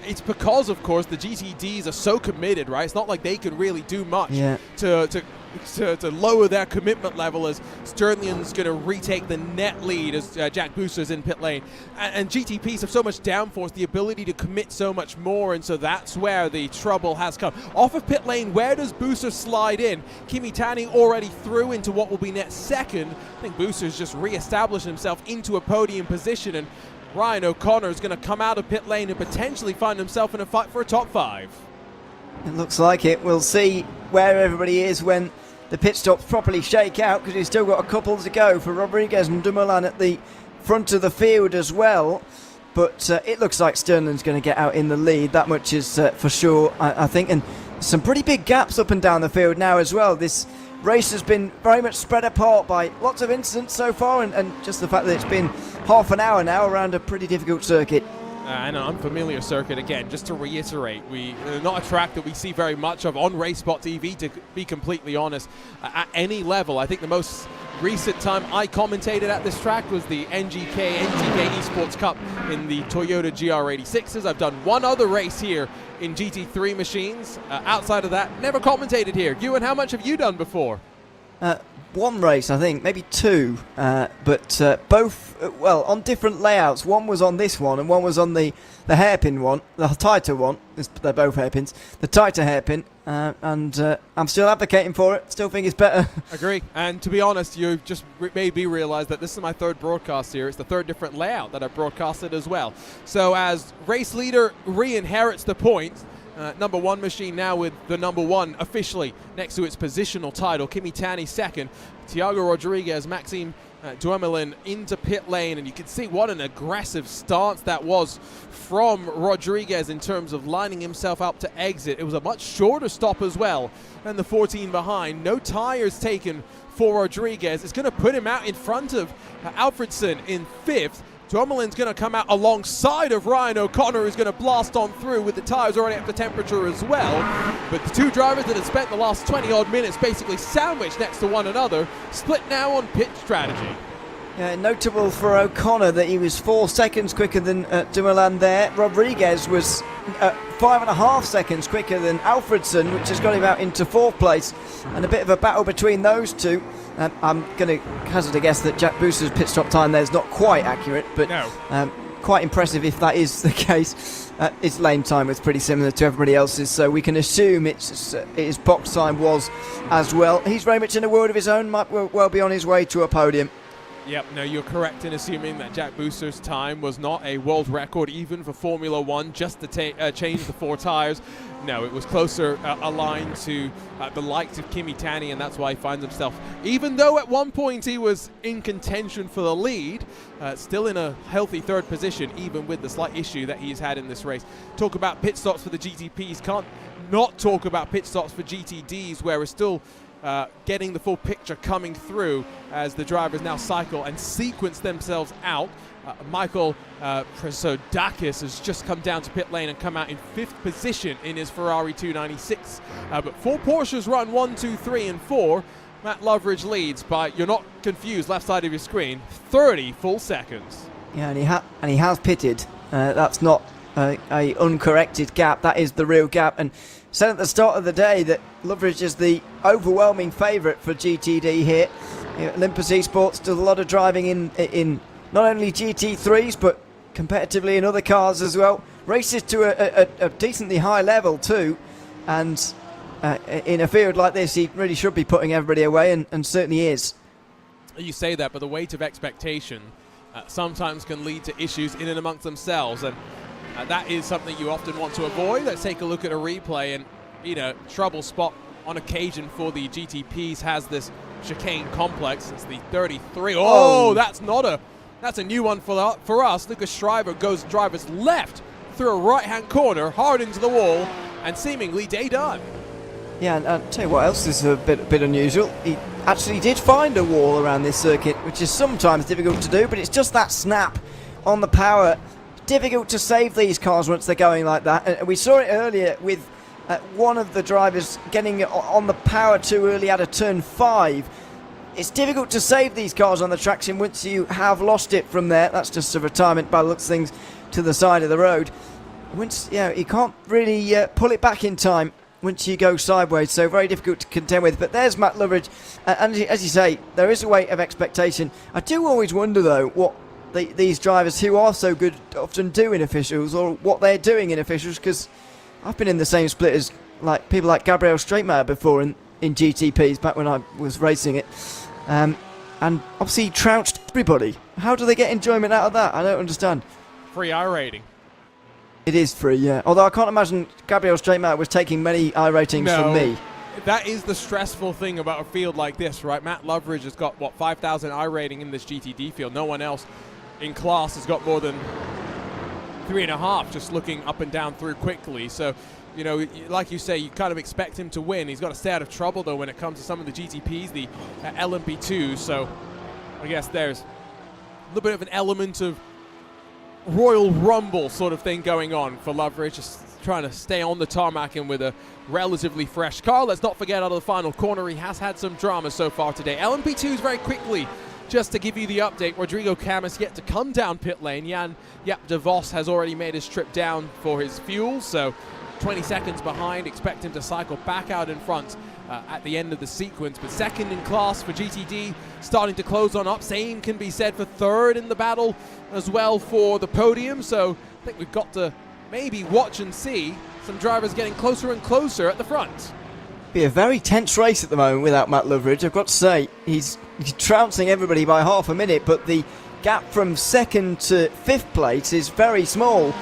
It's because, of course, the GTDs are so committed, right? It's not like they can really do much to lower their commitment level, as Sternland's going to retake the net lead as Jack Booster's in pit lane. And GTPs have so much downforce, the ability to commit so much more, and so that's where the trouble has come. Off of pit lane, where does Booster slide in? Kimi Tanning already through into what will be net second. I think Booster's just re-established himself into a podium position, and Ryan O'Connor is going to come out of pit lane and potentially find himself in a fight for a top 5. It looks like it. We'll see where everybody is when the pit stops properly shake out, because he's still got a couple to go for Rodriguez and Dumoulin at the front of the field as well. But it looks like Sternland's going to get out in the lead. That much is for sure, I think. And some pretty big gaps up and down the field now as well. This race has been very much spread apart by lots of incidents so far, and just the fact that it's been half an hour now around a pretty difficult circuit. An unfamiliar circuit, again, just to reiterate, not a track that we see very much of on RaceSpotTV, to be completely honest, at any level. I think the most recent time I commentated at this track was the NTK Esports Cup in the Toyota GR86s. I've done one other race here in GT3 machines. Outside of that, never commentated here. Ewan, how much have you done before? One race, I think, maybe two, but both, well, on different layouts. One was on this one, and one was on the hairpin one, the tighter one. They're both hairpins. The tighter hairpin, and I'm still advocating for it. Still think it's better. Agree. And to be honest, you've just made me realize that this is my third broadcast here. It's the third different layout that I've broadcasted as well. So as race leader re-inherits the points, number one machine now with the number one officially next to its positional title. Kimi Tani second, Thiago Rodriguez, Maxime Dumoulin into pit lane, and you can see what an aggressive stance that was from Rodriguez in terms of lining himself up to exit. It was a much shorter stop as well than the 14 behind. No tires taken for Rodriguez. It's going to put him out in front of Alfredson in fifth. Dumoulin's going to come out alongside of Ryan O'Connor, who's going to blast on through with the tyres already up to temperature as well. But the two drivers that have spent the last 20-odd minutes basically sandwiched next to one another, split now on pit strategy. Yeah, notable for O'Connor that he was 4 seconds quicker than Dumoulin there. Rodriguez was 5.5 seconds quicker than Alfredson, which has got him out into fourth place, and a bit of a battle between those two. I'm going to hazard a guess that Jack Booster's pit stop time there is not quite accurate, but no. Quite impressive if that is the case. His lane time was pretty similar to everybody else's, so we can assume his box time was as well. He's very much in a world of his own, might well be on his way to a podium. Yep, no, you're correct in assuming that Jack Booster's time was not a world record even for Formula One, just to change the 4 tires. No, it was closer aligned to the likes of Kimi Tani, and that's why he finds himself, even though at one point he was in contention for the lead, still in a healthy third position, even with the slight issue that he's had in this race. Talk about pit stops for the GTPs, can't not talk about pit stops for GTDs, where we're still getting the full picture coming through as the drivers now cycle and sequence themselves out. Michael Presodakis has just come down to pit lane and come out in 5th position in his Ferrari 296. But 4 Porsches run 1, 2, 3, and 4. Matt Loveridge leads by, you're not confused, left side of your screen, 30 full seconds. Yeah, and he has pitted. That's not a uncorrected gap. That is the real gap. And said at the start of the day that Loveridge is the overwhelming favourite for GTD here. Olympus Esports does a lot of driving in not only GT3s but competitively in other cars as well. Races to a decently high level too, and in a field like this he really should be putting everybody away, and certainly is. You say that, but the weight of expectation sometimes can lead to issues in and amongst themselves, and that is something you often want to avoid. Let's take a look at a replay, and trouble spot on occasion for the GTPs has this chicane complex. It's the 33. Oh, that's a new one for us. Lucas Schreiber goes driver's left through a right-hand corner, hard into the wall, and seemingly day done. Yeah, and I'll tell you what else is a bit unusual. He actually did find a wall around this circuit, which is sometimes difficult to do, but it's just that snap on the power. Difficult to save these cars once they're going like that. And we saw it earlier with one of the drivers getting on the power too early out of turn 5. It's difficult to save these cars on the traction once you have lost it from there. That's just a retirement by the looks of things to the side of the road. Once, you can't really pull it back in time once you go sideways, so very difficult to contend with. But there's Matt Loveridge, and as you say, there is a weight of expectation. I do always wonder though what these drivers who are so good often do in officials, or what they're doing in officials, because I've been in the same split as people like Gabriel Straightmayer before in GTPs back when I was racing it, and obviously he trounced everybody. How do they get enjoyment out of that? I don't understand. Free iRating. It is free, yeah. Although I can't imagine Gabriel Straightmayer was taking many iRatings from me. That is the stressful thing about a field like this, right? Matt Loveridge has got, 5,000 iRating in this GTD field. No one else in class has got more than 3.5, just looking up and down through quickly. So you know, like you say, you kind of expect him to win. He's got to stay out of trouble, though, when it comes to some of the GTPs, the LMP2s. So I guess there's a little bit of an element of Royal Rumble sort of thing going on for Loveridge, just trying to stay on the tarmac and with a relatively fresh car. Let's not forget, out of the final corner, he has had some drama so far today. LMP2s very quickly, just to give you the update, Rodrigo Camus yet to come down pit lane. Jan de Vos has already made his trip down for his fuel, so 20 seconds behind. Expect him to cycle back out in front at the end of the sequence. But second in class for GTD, starting to close on up. Same can be said for third in the battle as well for the podium. So I think we've got to maybe watch and see some drivers getting closer and closer at the front. Be a very tense race at the moment without Matt Loveridge. I've got to say, he's trouncing everybody by half a minute, but the gap from second to fifth place is very small,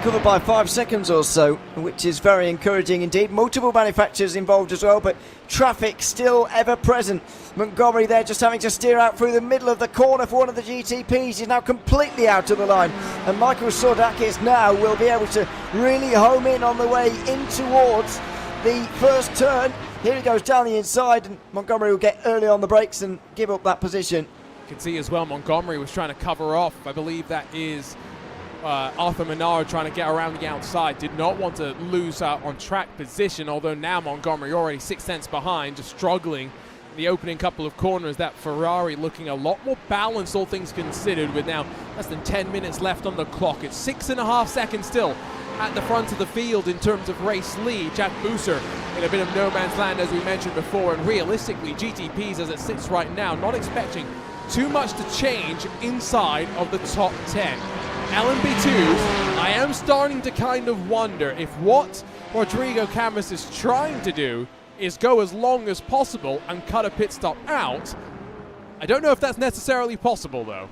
covered by 5 seconds or so, which is very encouraging indeed. Multiple manufacturers involved as well, but traffic still ever present. Montgomery there just having to steer out through the middle of the corner for one of the GTPs. He's now completely out of the line, and Michael Sordakis now will be able to really home in on the way in towards the first turn. Here he goes down the inside, and Montgomery will get early on the brakes and give up that position. You can see as well Montgomery was trying to cover off. I believe that is Arthur Menard trying to get around the outside. Did not want to lose out on track position, although now Montgomery already 6 tenths behind, just struggling in the opening couple of corners. That Ferrari looking a lot more balanced, all things considered, with now less than 10 minutes left on the clock. It's 6.5 seconds still at the front of the field in terms of race lead. Jack Booser in a bit of no man's land, as we mentioned before, and realistically GTPs as it sits right now, not expecting too much to change inside of the top 10. LMP2s, I am starting to kind of wonder if what Rodrigo Camus is trying to do is go as long as possible and cut a pit stop out. I don't know if that's necessarily possible, though.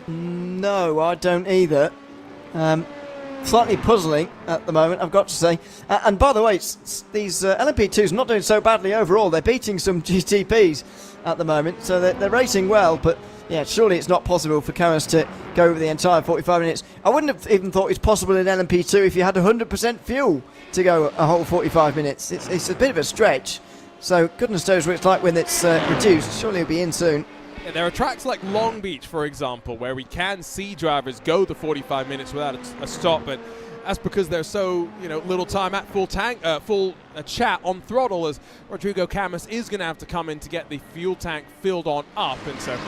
No, I don't either. Slightly puzzling at the moment, I've got to say. And by the way, these LMP2s not doing so badly overall. They're beating some GTPs at the moment, so they're racing well, but yeah, surely it's not possible for Camus to go over the entire 45 minutes. I wouldn't have even thought it's possible in LMP2 if you had 100% fuel to go a whole 45 minutes. It's a bit of a stretch, so goodness knows what it's like when it's reduced. Surely it'll be in soon. Yeah, there are tracks like Long Beach, for example, where we can see drivers go the 45 minutes without a stop, but that's because there's so little time at full chat on throttle, as Rodrigo Camus is going to have to come in to get the fuel tank filled on up, and so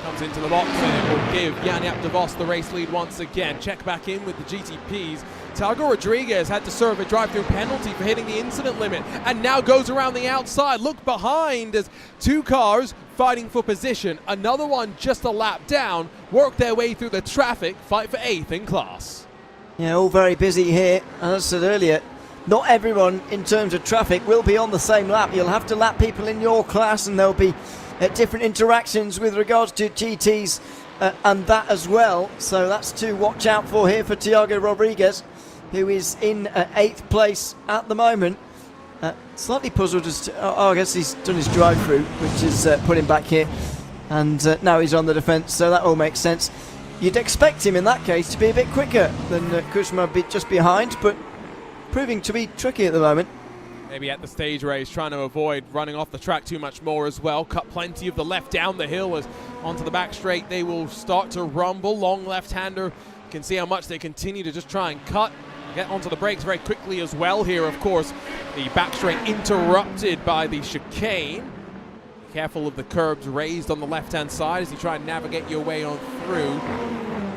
comes into the box, and it will give Jan de Vos the race lead once again. Check back in with the GTPs. Tiago Rodriguez had to serve a drive-through penalty for hitting the incident limit, and now goes around the outside. Look behind as two cars fighting for position. Another one just a lap down, work their way through the traffic, fight for 8th in class. Yeah, all very busy here. As I said earlier, not everyone in terms of traffic will be on the same lap. You'll have to lap people in your class, and there'll be different interactions with regards to GTs and that as well. So that's to watch out for here for Tiago Rodriguez, who is in 8th place at the moment. Slightly puzzled as to, I guess he's done his drive-through, which has put him back here, and now he's on the defence, so that all makes sense. You'd expect him in that case to be a bit quicker than Kushma just behind, but proving to be tricky at the moment. Maybe at the stage race, trying to avoid running off the track too much more as well. Cut plenty of the left down the hill, as onto the back straight they will start to rumble. Long left-hander, you can see how much they continue to just try and cut. Get onto the brakes very quickly as well here, of course. The back straight interrupted by the chicane. Careful of the curbs raised on the left-hand side as you try and navigate your way on through.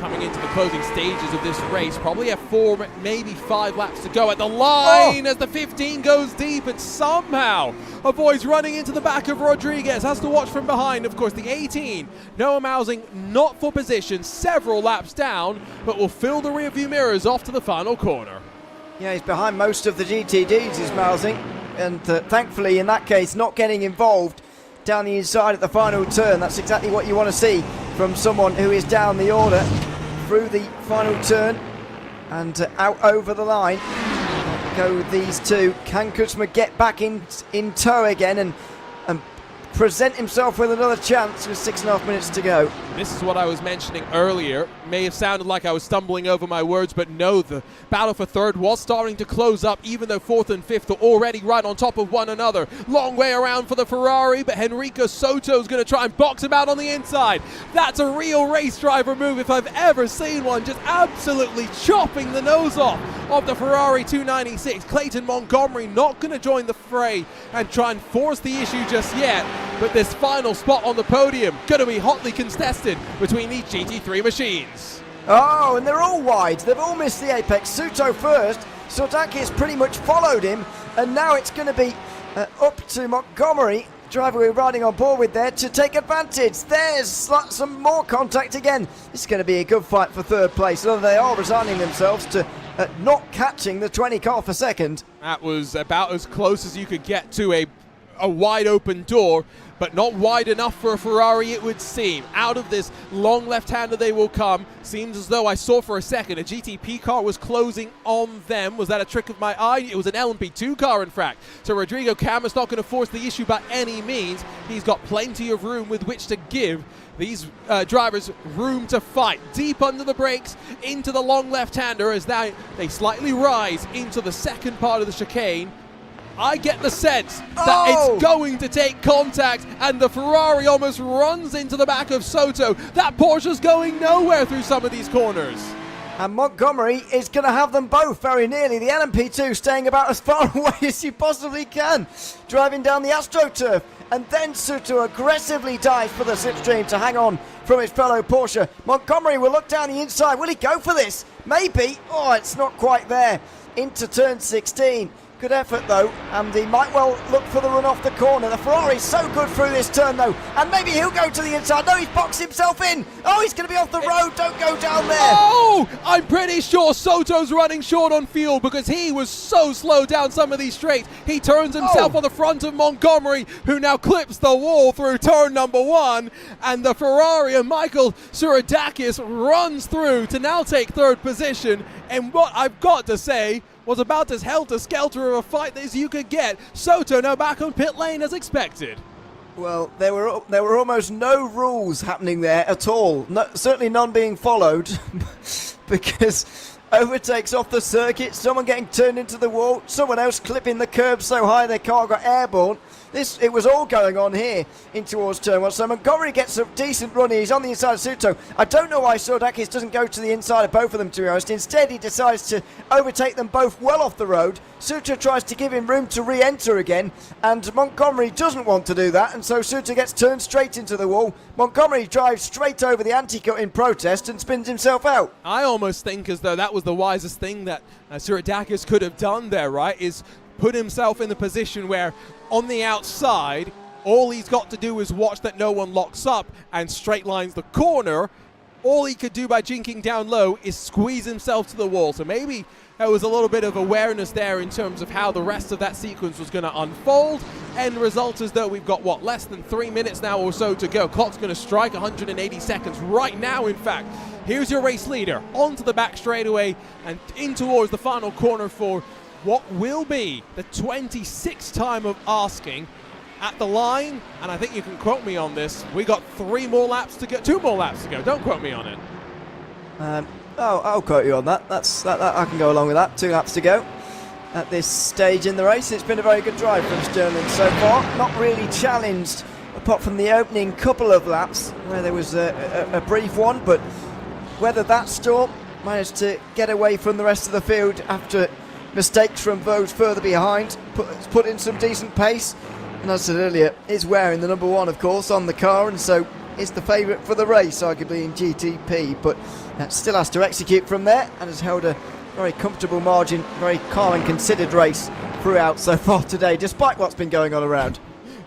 Coming into the closing stages of this race, probably have 4, maybe 5 laps to go at the line as the 15 goes deep and somehow avoids running into the back of Rodriguez. Has to watch from behind, of course, the 18. Noah Mousing not for position, several laps down, but will fill the rearview mirrors off to the final corner. Yeah, he's behind most of the GTDs, is Mousing, and thankfully in that case not getting involved down the inside at the final turn. That's exactly what you want to see from someone who is down the order through the final turn and out over the line. Go these two. Can Kutsma get back in tow again and present himself with another chance with 6.5 minutes to go. This is what I was mentioning earlier. May have sounded like I was stumbling over my words, but no, the battle for third was starting to close up, even though fourth and fifth are already right on top of one another. Long way around for the Ferrari, but Enrico Soto's going to try and box him out on the inside. That's a real race driver move if I've ever seen one, just absolutely chopping the nose off of the Ferrari 296. Clayton Montgomery not going to join the fray and try and force the issue just yet, but this final spot on the podium going to be hotly contested between these GT3 machines. Oh, and they're all wide. They've all missed the apex. Suto first. Sordakis pretty much followed him, and now it's going to be up to Montgomery, driver we're riding on board with there, to take advantage. There's some more contact again. This is going to be a good fight for third place, although they are resigning themselves to not catching the 20 car for second. That was about as close as you could get to a wide open door, but not wide enough for a Ferrari, it would seem. Out of this long left-hander they will come. Seems as though I saw for a second a GTP car was closing on them. Was that a trick of my eye? It was an LMP2 car, in fact. So Rodrigo Camus not going to force the issue by any means. He's got plenty of room with which to give these drivers room to fight. Deep under the brakes, into the long left-hander as they slightly rise into the second part of the chicane. I get the sense that it's going to take contact, and the Ferrari almost runs into the back of Soto. That Porsche's going nowhere through some of these corners. And Montgomery is going to have them both very nearly. The LMP2 staying about as far away as you possibly can, driving down the AstroTurf. And then Soto aggressively dives for the slipstream to hang on from his fellow Porsche. Montgomery will look down the inside. Will he go for this? Maybe. Oh, it's not quite there. Into turn 16. Good effort though, and he might well look for the run off the corner. The Ferrari's so good through this turn though, and maybe he'll go to the inside. No, he's boxed himself in. Oh, he's going to be off the road. Don't go down there. Oh, I'm pretty sure Soto's running short on fuel because he was so slow down some of these straights. He turns himself on the front of Montgomery, who now clips the wall through turn number 1, and the Ferrari and Michael Tsurodakis runs through to now take third position. And what I've got to say was about as helter-skelter of a fight as you could get. Soto now back on pit lane as expected. Well, there were almost no rules happening there at all. No, certainly none being followed because overtakes off the circuit, someone getting turned into the wall, someone else clipping the curb so high their car got airborne. It was all going on here in towards turn 1. So Montgomery gets a decent run here. He's on the inside of Soto. I don't know why Sordakis doesn't go to the inside of both of them, to be honest. Instead, he decides to overtake them both well off the road. Soto tries to give him room to re-enter again, and Montgomery doesn't want to do that, and so Soto gets turned straight into the wall. Montgomery drives straight over the anti-cut in protest and spins himself out. I almost think as though that was the wisest thing that Tsurodakis could have done there, right, is put himself in the position where on the outside, all he's got to do is watch that no one locks up and straight lines the corner. All he could do by jinking down low is squeeze himself to the wall. So maybe there was a little bit of awareness there in terms of how the rest of that sequence was going to unfold. End result is though we've got, what, less than 3 minutes now or so to go. Clock's going to strike 180 seconds right now, in fact. Here's your race leader onto the back straightaway and in towards the final corner for what will be the 26th time of asking at the line, and I think you can quote me on this. We got 3 more laps to go, 2 more laps to go. Don't quote me on it. I'll quote you on that. That I can go along with that. 2 laps to go at this stage in the race. It's been a very good drive from Sterling so far. Not really challenged apart from the opening couple of laps where there was a brief one, but whether that storm managed to get away from the rest of the field after mistakes from those further behind, put in some decent pace, and as I said earlier, is wearing the number 1 of course on the car, and so is the favourite for the race arguably in GTP, but still has to execute from there and has held a very comfortable margin, very calm and considered race throughout so far today, despite what's been going on around.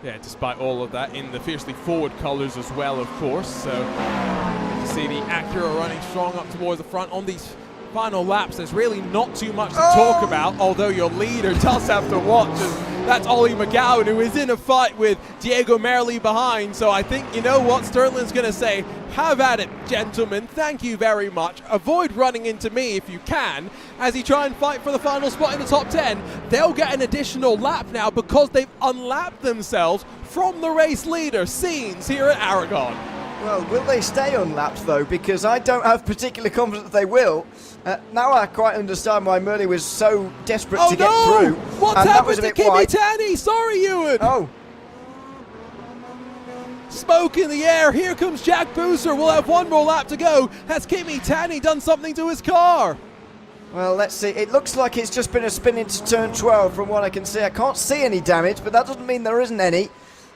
Yeah, despite all of that, in the fiercely forward colours as well, of course. So you see the Acura running strong up towards the front on these final laps. There's really not too much to talk about, although your leader does have to watch as That's Ollie McGowan, who is in a fight with Diego Merli behind. So I think, you know what, Sterling's going to say, have at it, gentlemen. Thank you very much. Avoid running into me if you can, as he try and fight for the final spot in the top 10. They'll get an additional lap now because they've unlapped themselves from the race leader. Scenes here at Aragón. Well, will they stay unlapped though? Because I don't have particular confidence that they will. Now I quite understand why Merli was so desperate to get through. What's happened to Kimi Tanny? Sorry, Ewan. Oh. Smoke in the air. Here comes Jack Boozer. We'll have one more lap to go. Has Kimi Tanny done something to his car? Well, let's see. It looks like it's just been a spin into turn 12 from what I can see. I can't see any damage, but that doesn't mean there isn't any.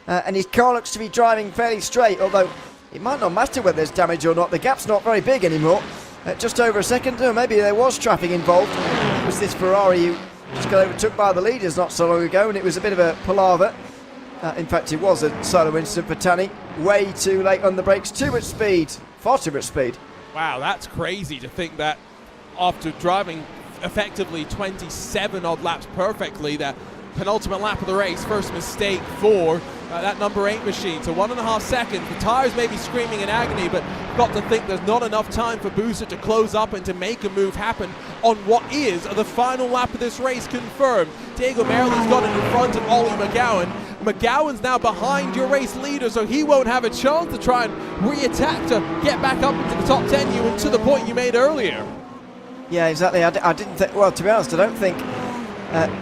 And his car looks to be driving fairly straight, although it might not matter whether there's damage or not. The gap's not very big anymore. Just over a second. Maybe there was traffic involved. It was this Ferrari who just got overtook by the leaders not so long ago, and it was a bit of a palaver. In fact, it was a solo incident for Tanny. Way too late on the brakes. Too much speed. Far too much speed. Wow, that's crazy to think that after driving effectively 27 odd laps perfectly, that penultimate lap of the race, first mistake for that number 8 machine. So 1.5 seconds. The tires may be screaming in agony, but got to think there's not enough time for Boozer to close up and to make a move happen on what is the final lap of this race confirmed. Diego Merli's got it in front of Ollie McGowan. McGowan's now behind your race leader, so he won't have a chance to try and re-attack to get back up into the top 10, you, and to the point you made earlier. Yeah, exactly. I didn't think, well, to be honest, I don't think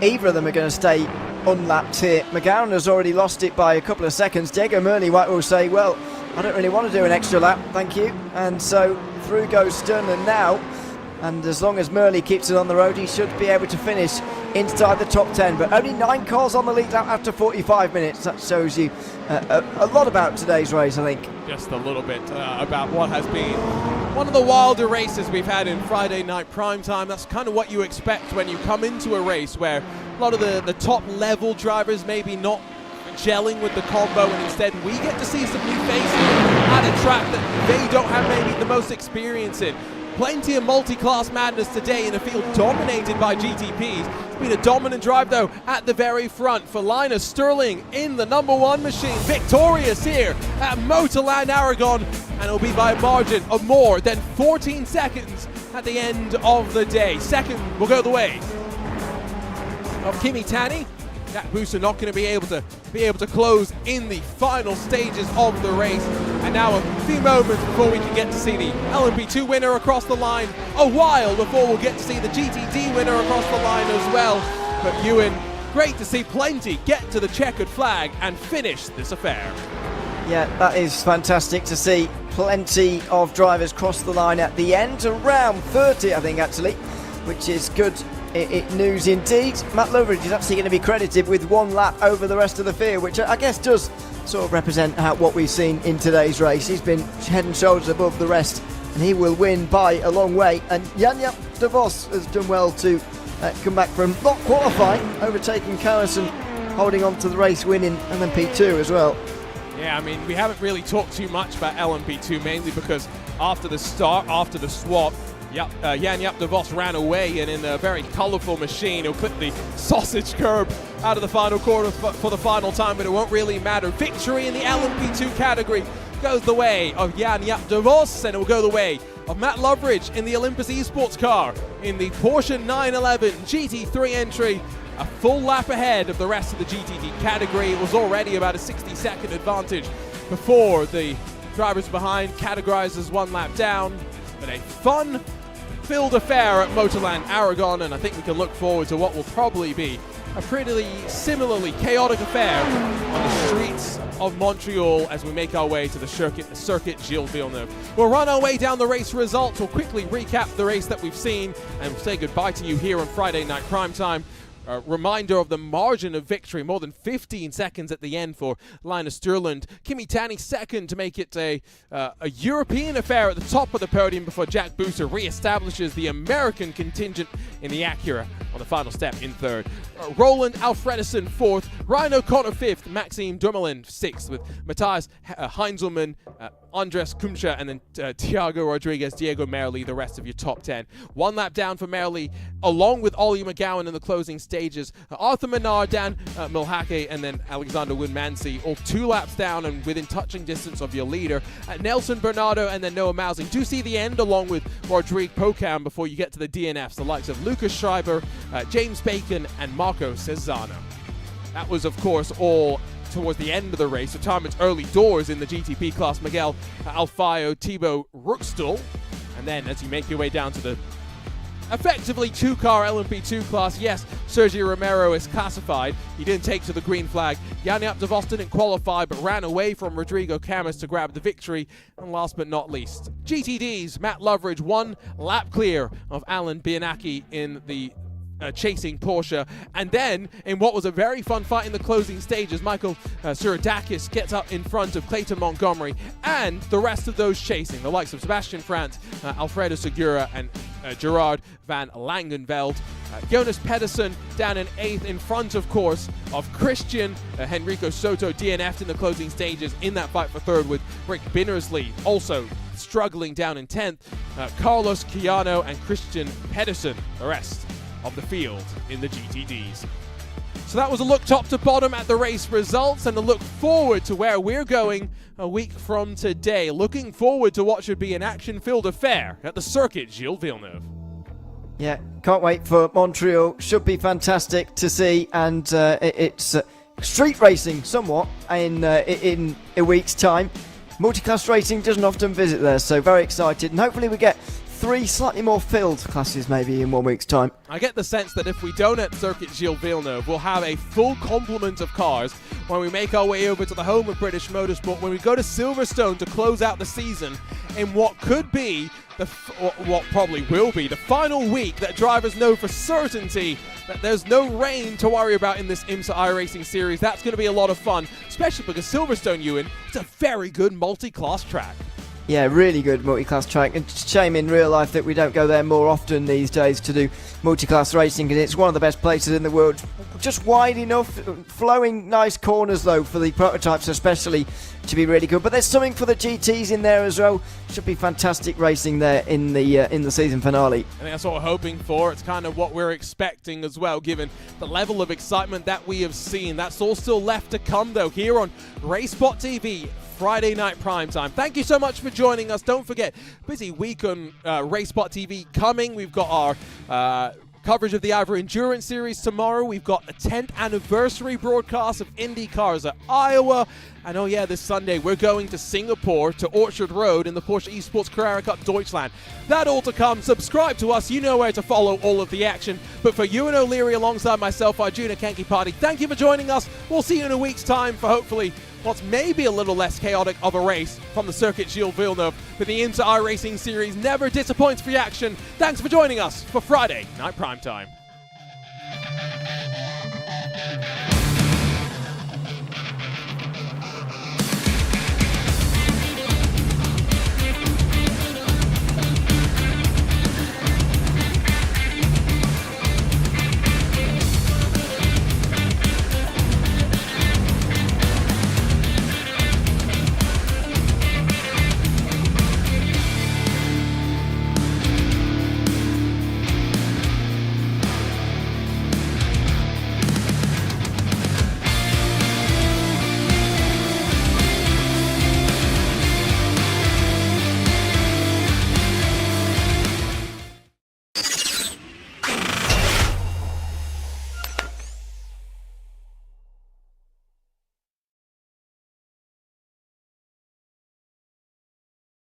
either of them are going to stay unlapped here. McGowan has already lost it by a couple of seconds. Diego Merli will say, well, I don't really want to do an extra lap, thank you. And so through goes Sternland now. And as long as Merli keeps it on the road, he should be able to finish inside the top 10. But only 9 cars on the lead lap after 45 minutes. That shows you a lot about today's race, I think. Just a little bit about what has been one of the wilder races we've had in Friday night prime time. That's kind of what you expect when you come into a race where a lot of the top level drivers maybe not gelling with the combo, and instead we get to see some new faces at a track that they don't have maybe the most experience in. Plenty of multi-class madness today in a field dominated by GTPs. It's been a dominant drive though at the very front for Linus Sterling in the number 1 machine, victorious here at Motorland Aragón, and it'll be by a margin of more than 14 seconds at the end of the day. Second will go the way of Kimi Tanny. Jack Boozer not going to be able to close in the final stages of the race. And now a few moments before we can get to see the LMP2 winner across the line. A while before we'll get to see the GTD winner across the line as well. But Ewan, great to see plenty get to the checkered flag and finish this affair. Yeah, that is fantastic to see plenty of drivers cross the line at the end, around 30 I think actually, which is good news indeed. Matt Loveridge is actually going to be credited with 1 lap over the rest of the field, which I guess does sort of represent what we've seen in today's race. He's been head and shoulders above the rest, and he will win by a long way. And Jan-Jaap de Vos has done well to come back from not qualifying, overtaking Carlson, holding on to the race win in LMP2 as well. Yeah, I mean, we haven't really talked too much about LMP2, mainly because after the swap, Jan-Jaap de Vos ran away, and in a very colourful machine, he'll clip the sausage curb out of the final corner for the final time, but it won't really matter. Victory in the LMP2 category goes the way of Jan-Jaap de Vos, and it will go the way of Matt Loveridge in the Olympus Esports car in the Porsche 911 GT3 entry. A full lap ahead of the rest of the GTD category. It was already about a 60-second advantage before the drivers behind categorized as 1 lap down. But a fun-filled affair at Motorland Aragón, and I think we can look forward to what will probably be a pretty similarly chaotic affair on the streets of Montreal as we make our way to the circuit Gilles Villeneuve. We'll run our way down the race results. We'll quickly recap the race that we've seen, and we'll say goodbye to you here on Friday Night Prime Time. A reminder of the margin of victory, more than 15 seconds at the end for Linus Sterlund. Kimi Tanny second to make it a European affair at the top of the podium before Jack Boozer re-establishes the American contingent in the Acura on the final step in third. Roland Alfredson fourth, Ryan O'Connor fifth, Maxime Dumoulin sixth, with Matthias Heinzelmann, Andres Kumsha, and then Thiago Rodriguez, Diego Merli, the rest of your top 10. 1 lap down for Merli, along with Ollie McGowan in the closing stage. stages. Arthur Menard, Dan Milhake, and then Alexander Winmancy, all 2 laps down and within touching distance of your leader. Nelson Bernardo and then Noah Mousing do see the end along with Rodrigue Pocam before you get to the DNFs, the likes of Lucas Schreiber, James Bacon, and Marco Cesano. That was, of course, all towards the end of the race. Retirements early doors in the GTP class, Miguel Alfayo, Thibaut Ruxtel. And then as you make your way down to the effectively 2-car LMP2 class, yes, Sergio Romero is classified. He didn't take to the green flag. Yanni Aptavos didn't qualify but ran away from Rodrigo Camus to grab the victory. And last but not least, GTD's Matt Loveridge, 1 lap clear of Alan Bianacchi in the chasing Porsche. And then, in what was a very fun fight in the closing stages, Michael Suradakis gets up in front of Clayton Montgomery and the rest of those chasing, the likes of Sebastian France, Alfredo Segura, and Gerard van Langenveld. Jonas Pedersen down in 8th in front, of course, of Christian Henrico Soto, DNF'd in the closing stages in that fight for 3rd, with Rick Binnersley also struggling down in 10th. Carlos Chiano and Christian Pedersen, the rest of the field in the GTDs. So that was a look top to bottom at the race results and a look forward to where we're going a week from today. Looking forward to what should be an action-filled affair at the circuit Gilles Villeneuve. Yeah, can't wait for Montreal. Should be fantastic to see, and it's street racing somewhat in a week's time. Multiclass racing doesn't often visit there, so very excited, and hopefully we get 3 slightly more filled classes maybe in 1 week's time. I get the sense that if we don't at Circuit Gilles Villeneuve, we'll have a full complement of cars when we make our way over to the home of British Motorsport, when we go to Silverstone to close out the season in what could be, what probably will be, the final week that drivers know for certainty that there's no rain to worry about in this IMSA iRacing series. That's going to be a lot of fun, especially because Silverstone, Ewan, it's a very good multi-class track. Yeah, really good multi-class track. And shame in real life that we don't go there more often these days to do multi-class racing, because it's one of the best places in the world. Just wide enough, flowing nice corners though for the prototypes especially to be really good. But there's something for the GTs in there as well. Should be fantastic racing there in the season finale. I think that's what we're hoping for. It's kind of what we're expecting as well, given the level of excitement that we have seen. That's all still left to come though here on RaceSpotTV. Friday night prime time. Thank you so much for joining us. Don't forget, busy week on RaceSpotTV coming. We've got our coverage of the Ivor Endurance Series tomorrow. We've got a 10th anniversary broadcast of IndyCars at Iowa. And oh yeah, this Sunday we're going to Singapore to Orchard Road in the Porsche Esports Carrera Cup Deutschland. That all to come. Subscribe to us. You know where to follow all of the action. But for Ewan O'Leary alongside myself, Arjuna Kankipati, thank you for joining us. We'll see you in a week's time for hopefully what's maybe a little less chaotic of a race from the circuit Gilles Villeneuve. But the IMSA iRacing series never disappoints for action. Thanks for joining us for Friday Night Primetime.